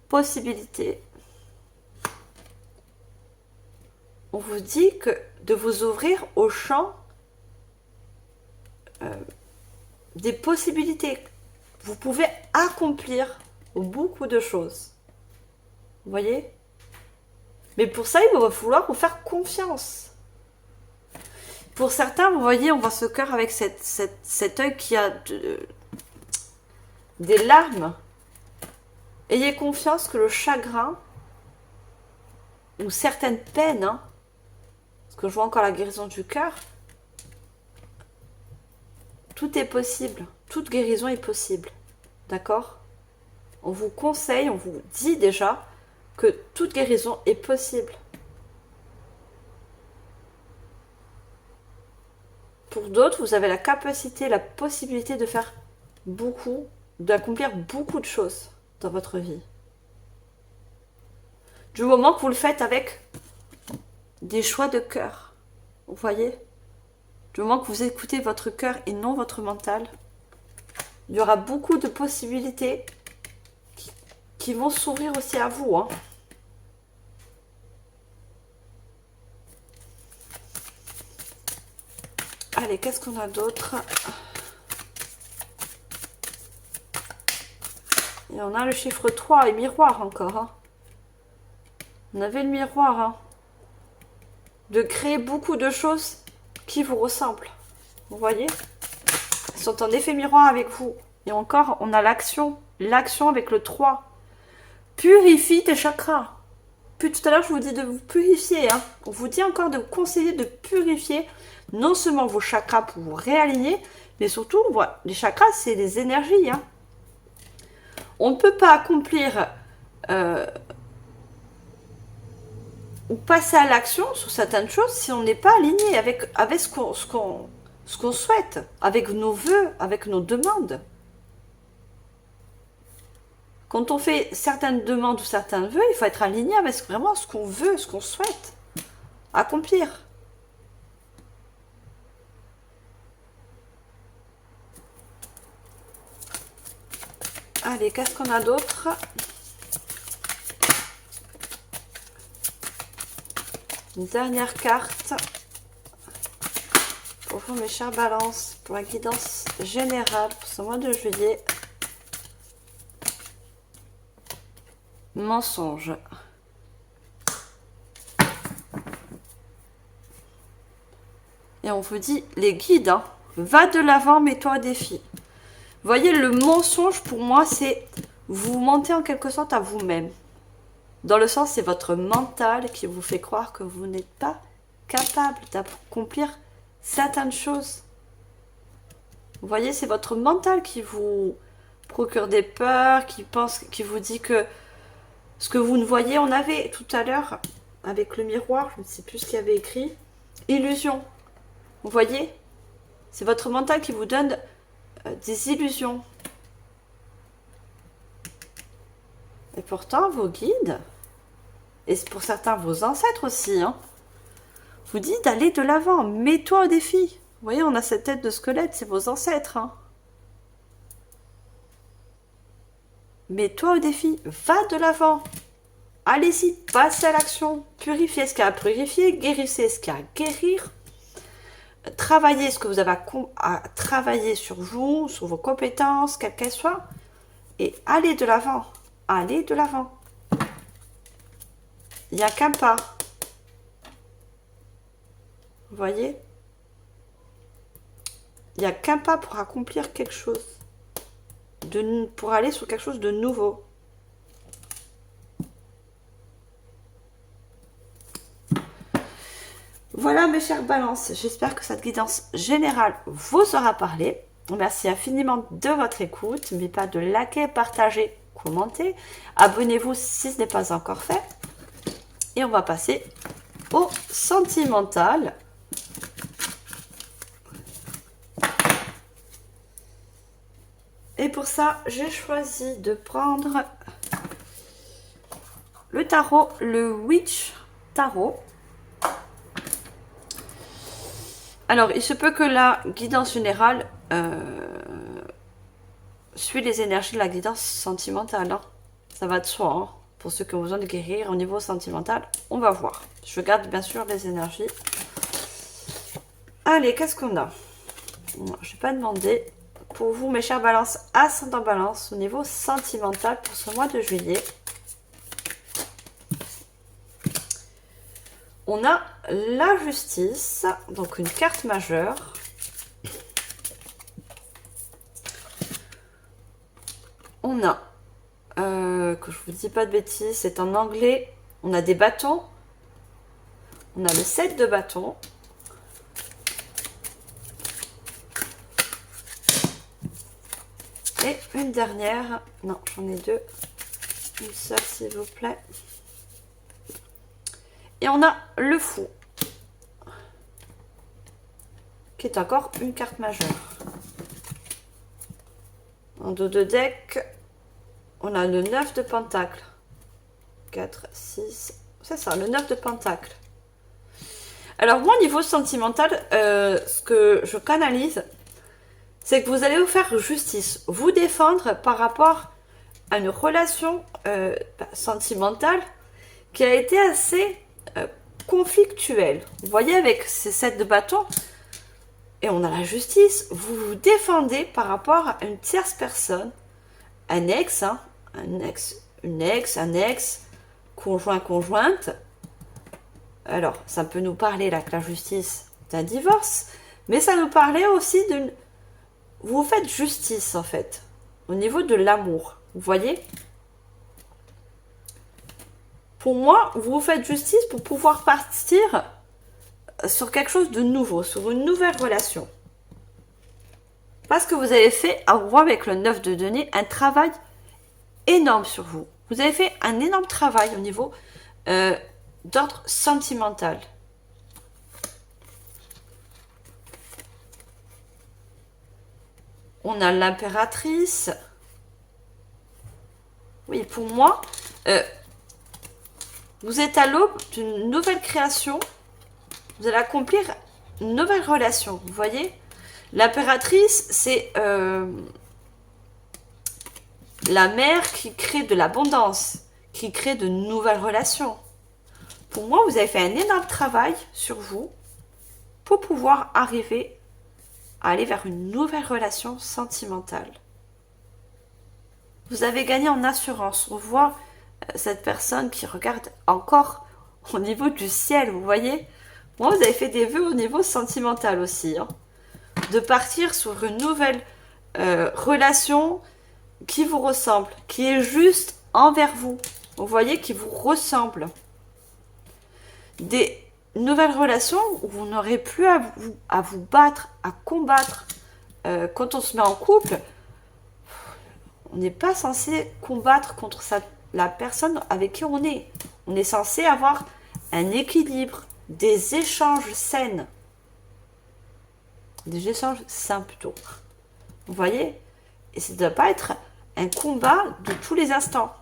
Possibilité. On vous dit que de vous ouvrir au champ des possibilités. Vous pouvez accomplir beaucoup de choses. Vous voyez? Mais pour ça, il va falloir vous faire confiance. Pour certains, vous voyez, on voit ce cœur avec cet œil qui a des larmes. Ayez confiance que le chagrin ou certaines peines, hein, parce que je vois encore la guérison du cœur, tout est possible. Toute guérison est possible. D'accord? On vous conseille, on vous dit déjà que toute guérison est possible. Pour d'autres, vous avez la capacité, la possibilité de faire beaucoup, d'accomplir beaucoup de choses dans votre vie. Du moment que vous le faites avec des choix de cœur. Vous voyez? Du moment que vous écoutez votre cœur et non votre mental, il y aura beaucoup de possibilités qui vont s'ouvrir aussi à vous. Hein. Allez, qu'est-ce qu'on a d'autre? Et on a le chiffre 3 et miroir encore. Hein. On avait le miroir. Hein. De créer beaucoup de choses qui vous ressemblent. Vous voyez? Ils sont en effet miroir avec vous. Et encore, on a l'action. L'action avec le 3. Purifie tes chakras. Puis tout à l'heure, je vous dis de vous purifier. Hein. On vous dit encore de vous conseiller de purifier non seulement vos chakras pour vous réaligner, mais surtout, voilà, les chakras, c'est les énergies. Hein. On ne peut pas accomplir ou passer à l'action sur certaines choses si on n'est pas aligné avec ce qu'on souhaite, avec nos vœux, avec nos demandes. Quand on fait certaines demandes ou certains vœux, il faut être aligné avec vraiment ce qu'on veut, ce qu'on souhaite accomplir. Allez, qu'est-ce qu'on a d'autre? Une dernière carte pour vous, mes chères balances, pour la guidance générale pour ce mois de juillet. Mensonge. Et on vous dit, les guides, hein, va de l'avant, mets-toi au défi. Vous voyez, le mensonge, pour moi, c'est vous mentez en quelque sorte à vous-même. Dans le sens, c'est votre mental qui vous fait croire que vous n'êtes pas capable d'accomplir certaines choses. Vous voyez, c'est votre mental qui vous procure des peurs, qui vous dit que ce que vous ne voyez, on avait tout à l'heure avec le miroir, je ne sais plus ce qu'il y avait écrit, illusion. Vous voyez, c'est votre mental qui vous donne des illusions. Et pourtant, vos guides, et pour certains vos ancêtres aussi, hein, vous dit d'aller de l'avant, mets-toi au défi. Vous voyez, on a cette tête de squelette, c'est vos ancêtres. Hein. Mets-toi au défi, va de l'avant. Allez-y, passez à l'action. Purifiez ce qu'il y a à purifier, guérissez ce qu'il y a à guérir. Travaillez ce que vous avez à travailler sur vous, sur vos compétences, quelles qu'elles soient. Et allez de l'avant. Allez de l'avant. Il n'y a qu'un pas. Vous voyez? Il n'y a qu'un pas pour accomplir quelque chose. Pour aller sur quelque chose de nouveau. Voilà mes chères balances, j'espère que cette guidance générale vous aura parlé. Merci infiniment de votre écoute. N'oubliez pas de liker, partager, commenter. Abonnez-vous si ce n'est pas encore fait. Et on va passer au sentimental. Et pour ça, j'ai choisi de prendre le tarot, le Witch Tarot. Alors, il se peut que la guidance générale suit les énergies de la guidance sentimentale. Hein. Ça va de soi. Hein. Pour ceux qui ont besoin de guérir au niveau sentimental, on va voir. Je garde bien sûr les énergies. Allez, qu'est-ce qu'on a? Non, je ne vais pas demander. Pour vous, mes chers balances, ascendant balance au niveau sentimental pour ce mois de juillet. On a la justice, donc une carte majeure. On a, que je vous dis pas de bêtises, c'est en anglais. On a des bâtons. On a le 7 de bâtons. Et une dernière. Non, j'en ai deux. Une seule, s'il vous plaît. Et on a le fou, qui est encore une carte majeure. En dos de deck, on a le 9 de pentacle. 4, 6, c'est ça, le 9 de pentacle. Alors moi, au niveau sentimental, ce que je canalise, c'est que vous allez vous faire justice, vous défendre par rapport à une relation sentimentale qui a été assez conflictuelle. Vous voyez, avec ces 7 de bâtons, et on a la justice, vous vous défendez par rapport à une tierce personne, un ex, hein, une ex, un ex, conjoint, conjointe. Alors, ça peut nous parler, là, que la justice d'un divorce, mais ça nous parlait aussi d'une... Vous faites justice, en fait, au niveau de l'amour. Vous voyez? Pour moi, vous faites justice pour pouvoir partir sur quelque chose de nouveau, sur une nouvelle relation. Parce que vous avez fait, en gros, avec le 9 de denier, un travail énorme sur vous. Vous avez fait un énorme travail au niveau d'ordre sentimental. On a l'impératrice. Oui, pour moi, vous êtes à l'aube d'une nouvelle création. Vous allez accomplir une nouvelle relation. Vous voyez? L'impératrice, c'est la mère qui crée de l'abondance, qui crée de nouvelles relations. Pour moi, vous avez fait un énorme travail sur vous pour pouvoir arriver à aller vers une nouvelle relation sentimentale. Vous avez gagné en assurance. On voit cette personne qui regarde encore au niveau du ciel, vous voyez? Moi, vous avez fait des vœux au niveau sentimental aussi. Hein, de partir sur une nouvelle relation qui vous ressemble, qui est juste envers vous. Vous voyez, qui vous ressemble. Des nouvelles relations où vous n'aurez plus à vous battre, à combattre quand on se met en couple, on n'est pas censé combattre contre la personne avec qui on est. On est censé avoir un équilibre, des échanges sains. Des échanges sains plutôt. Vous voyez? Et ça ne doit pas être un combat de tous les instants.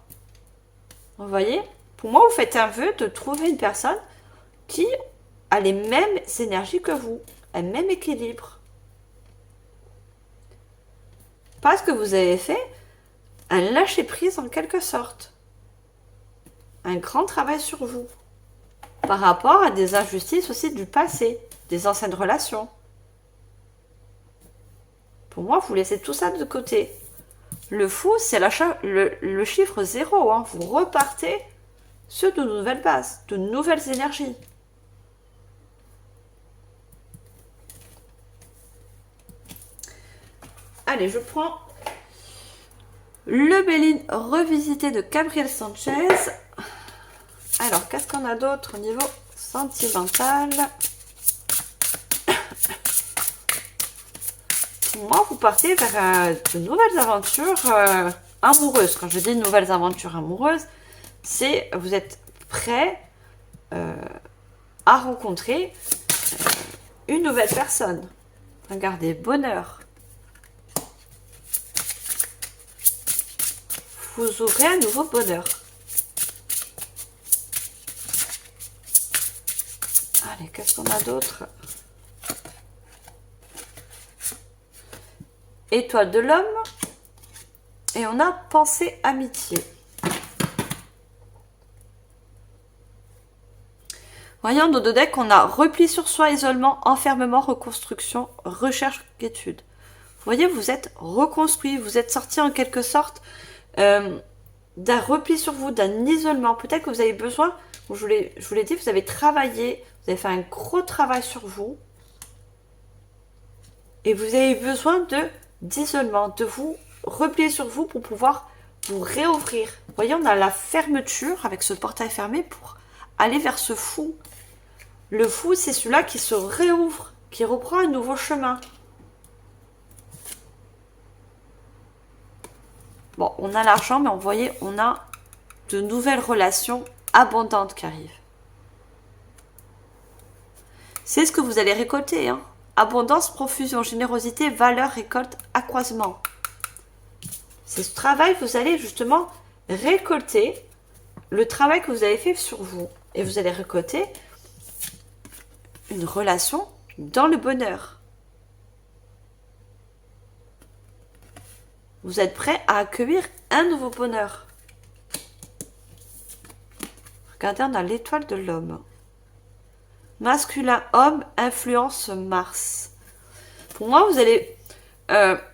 Vous voyez? Pour moi, vous faites un vœu de trouver une personne qui a les mêmes énergies que vous, un même équilibre. Parce que vous avez fait un lâcher-prise en quelque sorte. Un grand travail sur vous. Par rapport à des injustices aussi du passé, des anciennes relations. Pour moi, vous laissez tout ça de côté. Le fou, c'est le chiffre 0. Hein. Vous repartez sur de nouvelles bases, de nouvelles énergies. Allez, je prends le Béline revisité de Gabriel Sanchez. Alors, qu'est-ce qu'on a d'autre au niveau sentimental? Moi, vous partez vers de nouvelles aventures amoureuses. Quand je dis nouvelles aventures amoureuses, c'est vous êtes prêt à rencontrer une nouvelle personne. Regardez, bonheur. Vous ouvrez un nouveau bonheur. Allez, qu'est-ce qu'on a d'autre? Étoile de l'homme. Et on a pensée amitié. Voyons dans deux decks, on a repli sur soi, isolement, enfermement, reconstruction, recherche, étude. Vous voyez, vous êtes reconstruit, vous êtes sorti en quelque sorte d'un repli sur vous, d'un isolement. Peut-être que vous avez besoin, je vous l'ai dit, vous avez travaillé, vous avez fait un gros travail sur vous. Et vous avez besoin d'isolement, de vous replier sur vous pour pouvoir vous réouvrir. Vous voyez, on a la fermeture avec ce portail fermé pour aller vers ce fou. Le fou, c'est celui-là qui se réouvre, qui reprend un nouveau chemin. Bon, on a l'argent, mais vous voyez, on a de nouvelles relations abondantes qui arrivent. C'est ce que vous allez récolter, hein. Abondance, profusion, générosité, valeur, récolte, accroissement. C'est ce travail, vous allez justement récolter le travail que vous avez fait sur vous. Et vous allez récolter une relation dans le bonheur. Vous êtes prêt à accueillir un nouveau bonheur. Regardez, on a l'étoile de l'homme. Masculin, homme, influence Mars. Pour moi, vous allez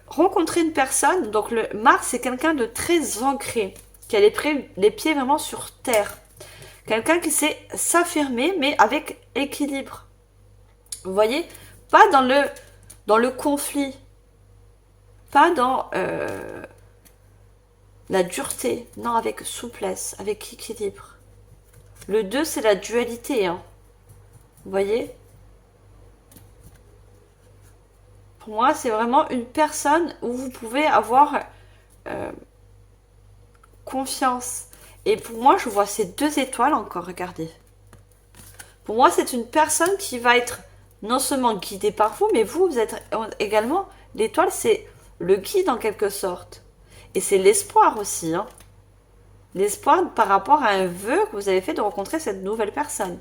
rencontrer une personne. Donc, le Mars, c'est quelqu'un de très ancré, qui a les pieds vraiment sur terre. Quelqu'un qui sait s'affirmer, mais avec équilibre. Vous voyez, pas dans le conflit, pas dans la dureté, non, avec souplesse, avec équilibre. Le 2, c'est la dualité, hein. Vous voyez? Pour moi, c'est vraiment une personne où vous pouvez avoir confiance. Et pour moi, je vois ces 2 étoiles encore, regardez. Pour moi, c'est une personne qui va être non seulement guidée par vous, mais vous êtes également... L'étoile, c'est le guide en quelque sorte. Et c'est l'espoir aussi, hein. L'espoir par rapport à un vœu que vous avez fait de rencontrer cette nouvelle personne.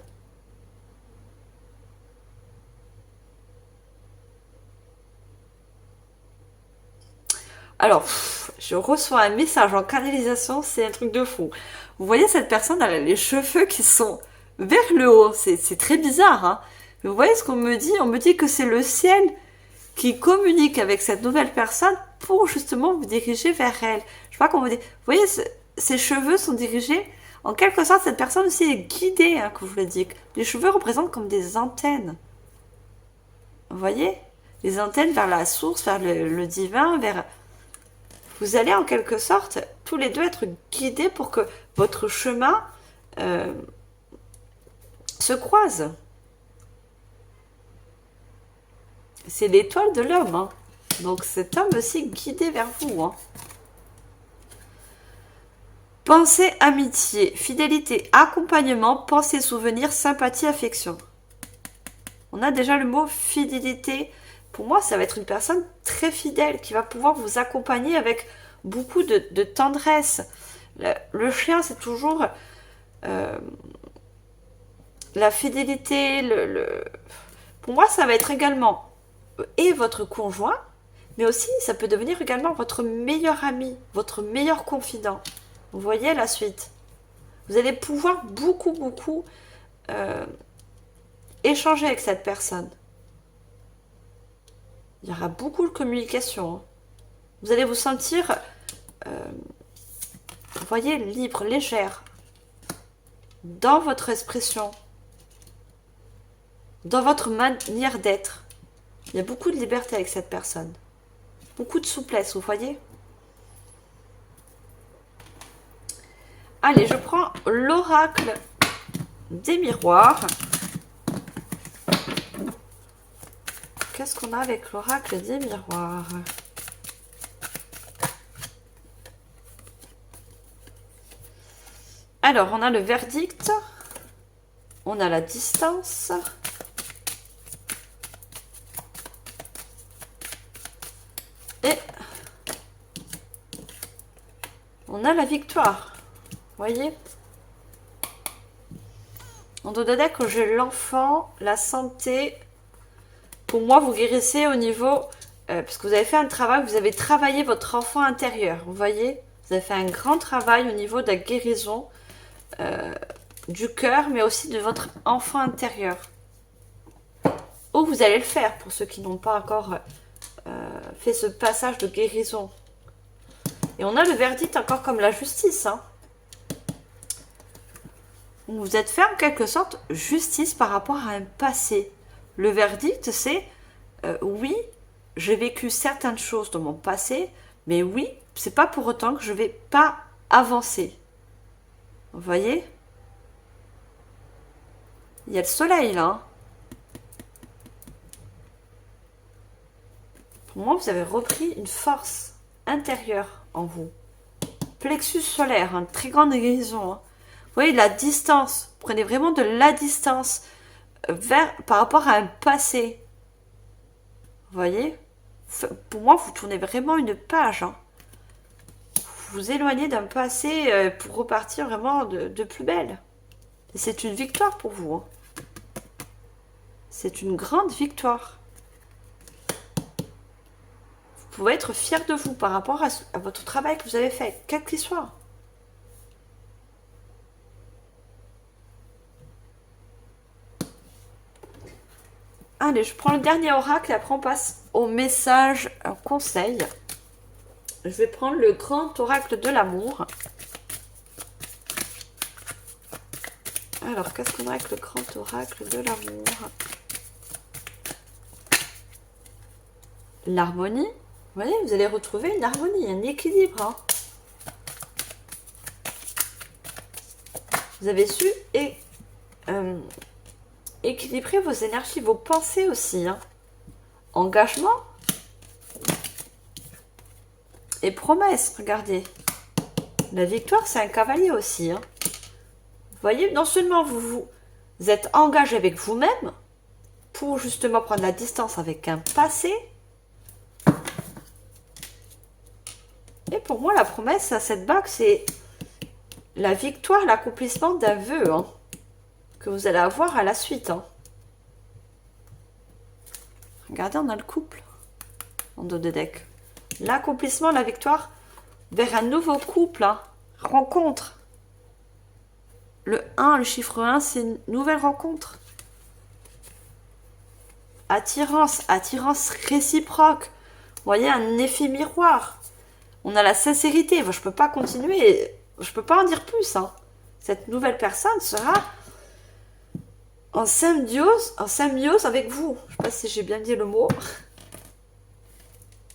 Alors, je reçois un message en canalisation, c'est un truc de fou. Vous voyez, cette personne, elle a les cheveux qui sont vers le haut. C'est très bizarre, hein. Mais vous voyez ce qu'on me dit? On me dit que c'est le ciel qui communique avec cette nouvelle personne pour justement vous diriger vers elle. Je sais pas comment vous dire. Vous voyez, ses cheveux sont dirigés. En quelque sorte, cette personne aussi est guidée, hein, que je vous le dis. Les cheveux représentent comme des antennes. Vous voyez? Les antennes vers la source, vers le divin, vers... Vous allez en quelque sorte, tous les deux, être guidés pour que votre chemin se croise. C'est l'étoile de l'homme, hein. Donc cet homme aussi guidé vers vous. Hein. Pensée, amitié, fidélité, accompagnement, pensée, souvenir, sympathie, affection. On a déjà le mot fidélité. Pour moi, ça va être une personne très fidèle qui va pouvoir vous accompagner avec beaucoup de tendresse. Le chien, c'est toujours la fidélité. Pour moi, ça va être également et votre conjoint, mais aussi ça peut devenir également votre meilleur ami, votre meilleur confident. Vous voyez la suite. Vous allez pouvoir beaucoup échanger avec cette personne. Il y aura beaucoup de communication. Hein. Vous allez vous sentir, vous voyez, libre, légère, dans votre expression, dans votre manière d'être. Il y a beaucoup de liberté avec cette personne. Beaucoup de souplesse, vous voyez. Allez, je prends l'oracle des miroirs. Qu'est-ce qu'on a avec l'oracle des miroirs? Alors, on a le verdict. On a la distance. Et on a la victoire. Vous voyez? En dos de deck, j'ai l'enfant, la santé. Pour moi, vous guérissez au niveau... parce que vous avez fait un travail, vous avez travaillé votre enfant intérieur. Vous voyez? Vous avez fait un grand travail au niveau de la guérison du cœur, mais aussi de votre enfant intérieur. Ou vous allez le faire, pour ceux qui n'ont pas encore fait ce passage de guérison. Et on a le verdict encore comme la justice. Hein. Vous êtes fait en quelque sorte justice par rapport à un passé. Le verdict, c'est oui, j'ai vécu certaines choses dans mon passé, mais oui, c'est pas pour autant que je vais pas avancer. Vous voyez? Il y a le soleil là. Hein. Pour moi, vous avez repris une force intérieure en vous. Plexus solaire, une très grande guérison. Hein. Vous voyez, la distance. Prenez vraiment de la distance par rapport à un passé. Vous voyez? Pour moi, vous tournez vraiment une page. Hein. Vous vous éloignez d'un passé pour repartir vraiment de plus belle. Et c'est une victoire pour vous. Hein. C'est une grande victoire. Vous pouvez être fier de vous par rapport à votre travail que vous avez fait, quel qu'il soit. Allez, je prends le dernier oracle et après on passe au message, au conseil. Je vais prendre le grand oracle de l'amour. Alors, qu'est-ce qu'on a avec le grand oracle de l'amour? L'harmonie. Vous voyez, vous allez retrouver une harmonie, un équilibre. Hein. Vous avez su équilibrer vos énergies, vos pensées aussi. Hein. Engagement et promesse, regardez. La victoire, c'est un cavalier aussi. Hein. Vous voyez, non seulement vous êtes engagé avec vous-même pour justement prendre la distance avec un passé. Et pour moi, la promesse à cette bague, c'est la victoire, l'accomplissement d'un vœu hein, que vous allez avoir à la suite. Hein. Regardez, on a le couple en dos de deck. L'accomplissement, la victoire vers un nouveau couple. Hein. Rencontre. Le 1, le chiffre 1, c'est une nouvelle rencontre. Attirance, attirance réciproque. Vous voyez, un effet miroir. On a la sincérité. Je ne peux pas continuer. Je ne peux pas en dire plus. Hein. Cette nouvelle personne sera en symbiose avec vous. Je ne sais pas si j'ai bien dit le mot.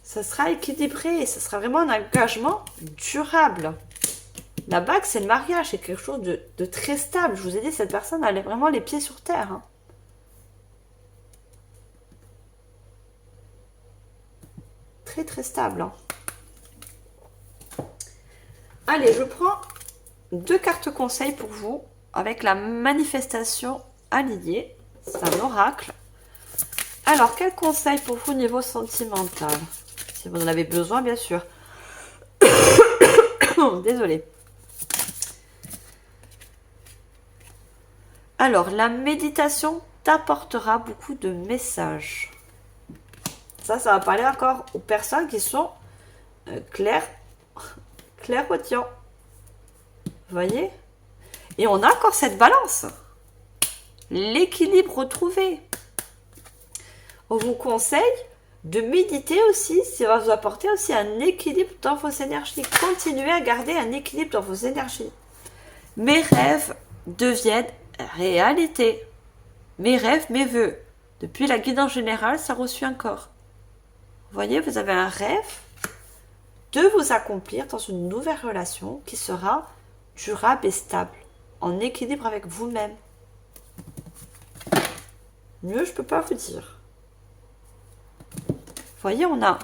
Ça sera équilibré. Ça sera vraiment un engagement durable. La bague, c'est le mariage. C'est quelque chose de très stable. Je vous ai dit, cette personne, elle est vraiment les pieds sur terre. Hein. très très stable. Hein. Allez, je prends 2 cartes conseils pour vous avec la manifestation alliée. C'est un oracle. Alors, quel conseil pour vous au niveau sentimental? Si vous en avez besoin, bien sûr. Désolée. Alors, la méditation t'apportera beaucoup de messages. Ça va parler encore aux personnes qui sont clairvoyants. Vous voyez? Et on a encore cette balance. L'équilibre retrouvé. On vous conseille de méditer aussi, ça va vous apporter aussi un équilibre dans vos énergies. Continuez à garder un équilibre dans vos énergies. Mes rêves deviennent réalité. Mes rêves, mes vœux. Depuis la guidance générale, ça reçut un corps. Vous voyez, vous avez un rêve de vous accomplir dans une nouvelle relation qui sera durable et stable, en équilibre avec vous-même. Mieux, je ne peux pas vous dire. Vous voyez, on a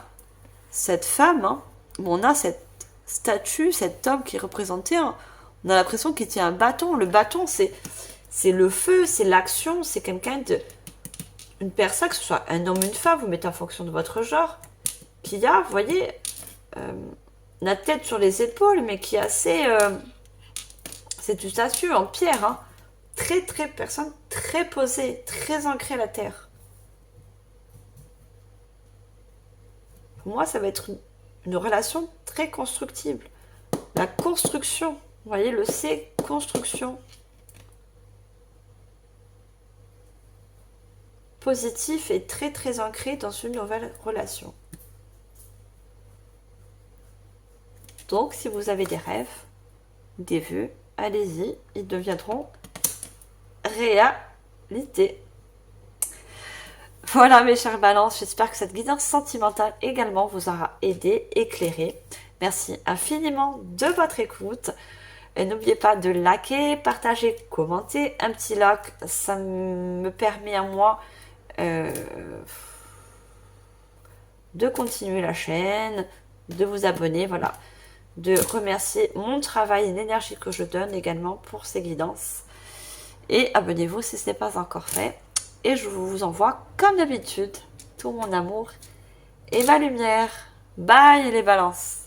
cette femme, hein, on a cette statue, cet homme qui est représenté, hein, on a l'impression qu'il tient un bâton. Le bâton, c'est le feu, c'est l'action, c'est quelqu'un de... Une personne, que ce soit un homme ou une femme, vous mettez en fonction de votre genre, qui a, vous voyez, la tête sur les épaules, mais qui a assez... c'est une statue en pierre, hein, personne très posée, très ancrée à la terre. Pour moi, ça va être une relation très constructive. La construction, vous voyez, le C, construction. Positif et très ancré dans une nouvelle relation. Donc, si vous avez des rêves, des vœux, allez-y, ils deviendront réalité. Voilà mes chers balances, j'espère que cette guidance sentimentale également vous aura aidé, éclairé. Merci infiniment de votre écoute. Et n'oubliez pas de liker, partager, commenter. Un petit like, ça me permet à moi de continuer la chaîne, de vous abonner, voilà. De remercier mon travail et l'énergie que je donne également pour ces guidances. Et abonnez-vous si ce n'est pas encore fait. Et je vous envoie, comme d'habitude, tout mon amour et ma lumière. Bye les balances!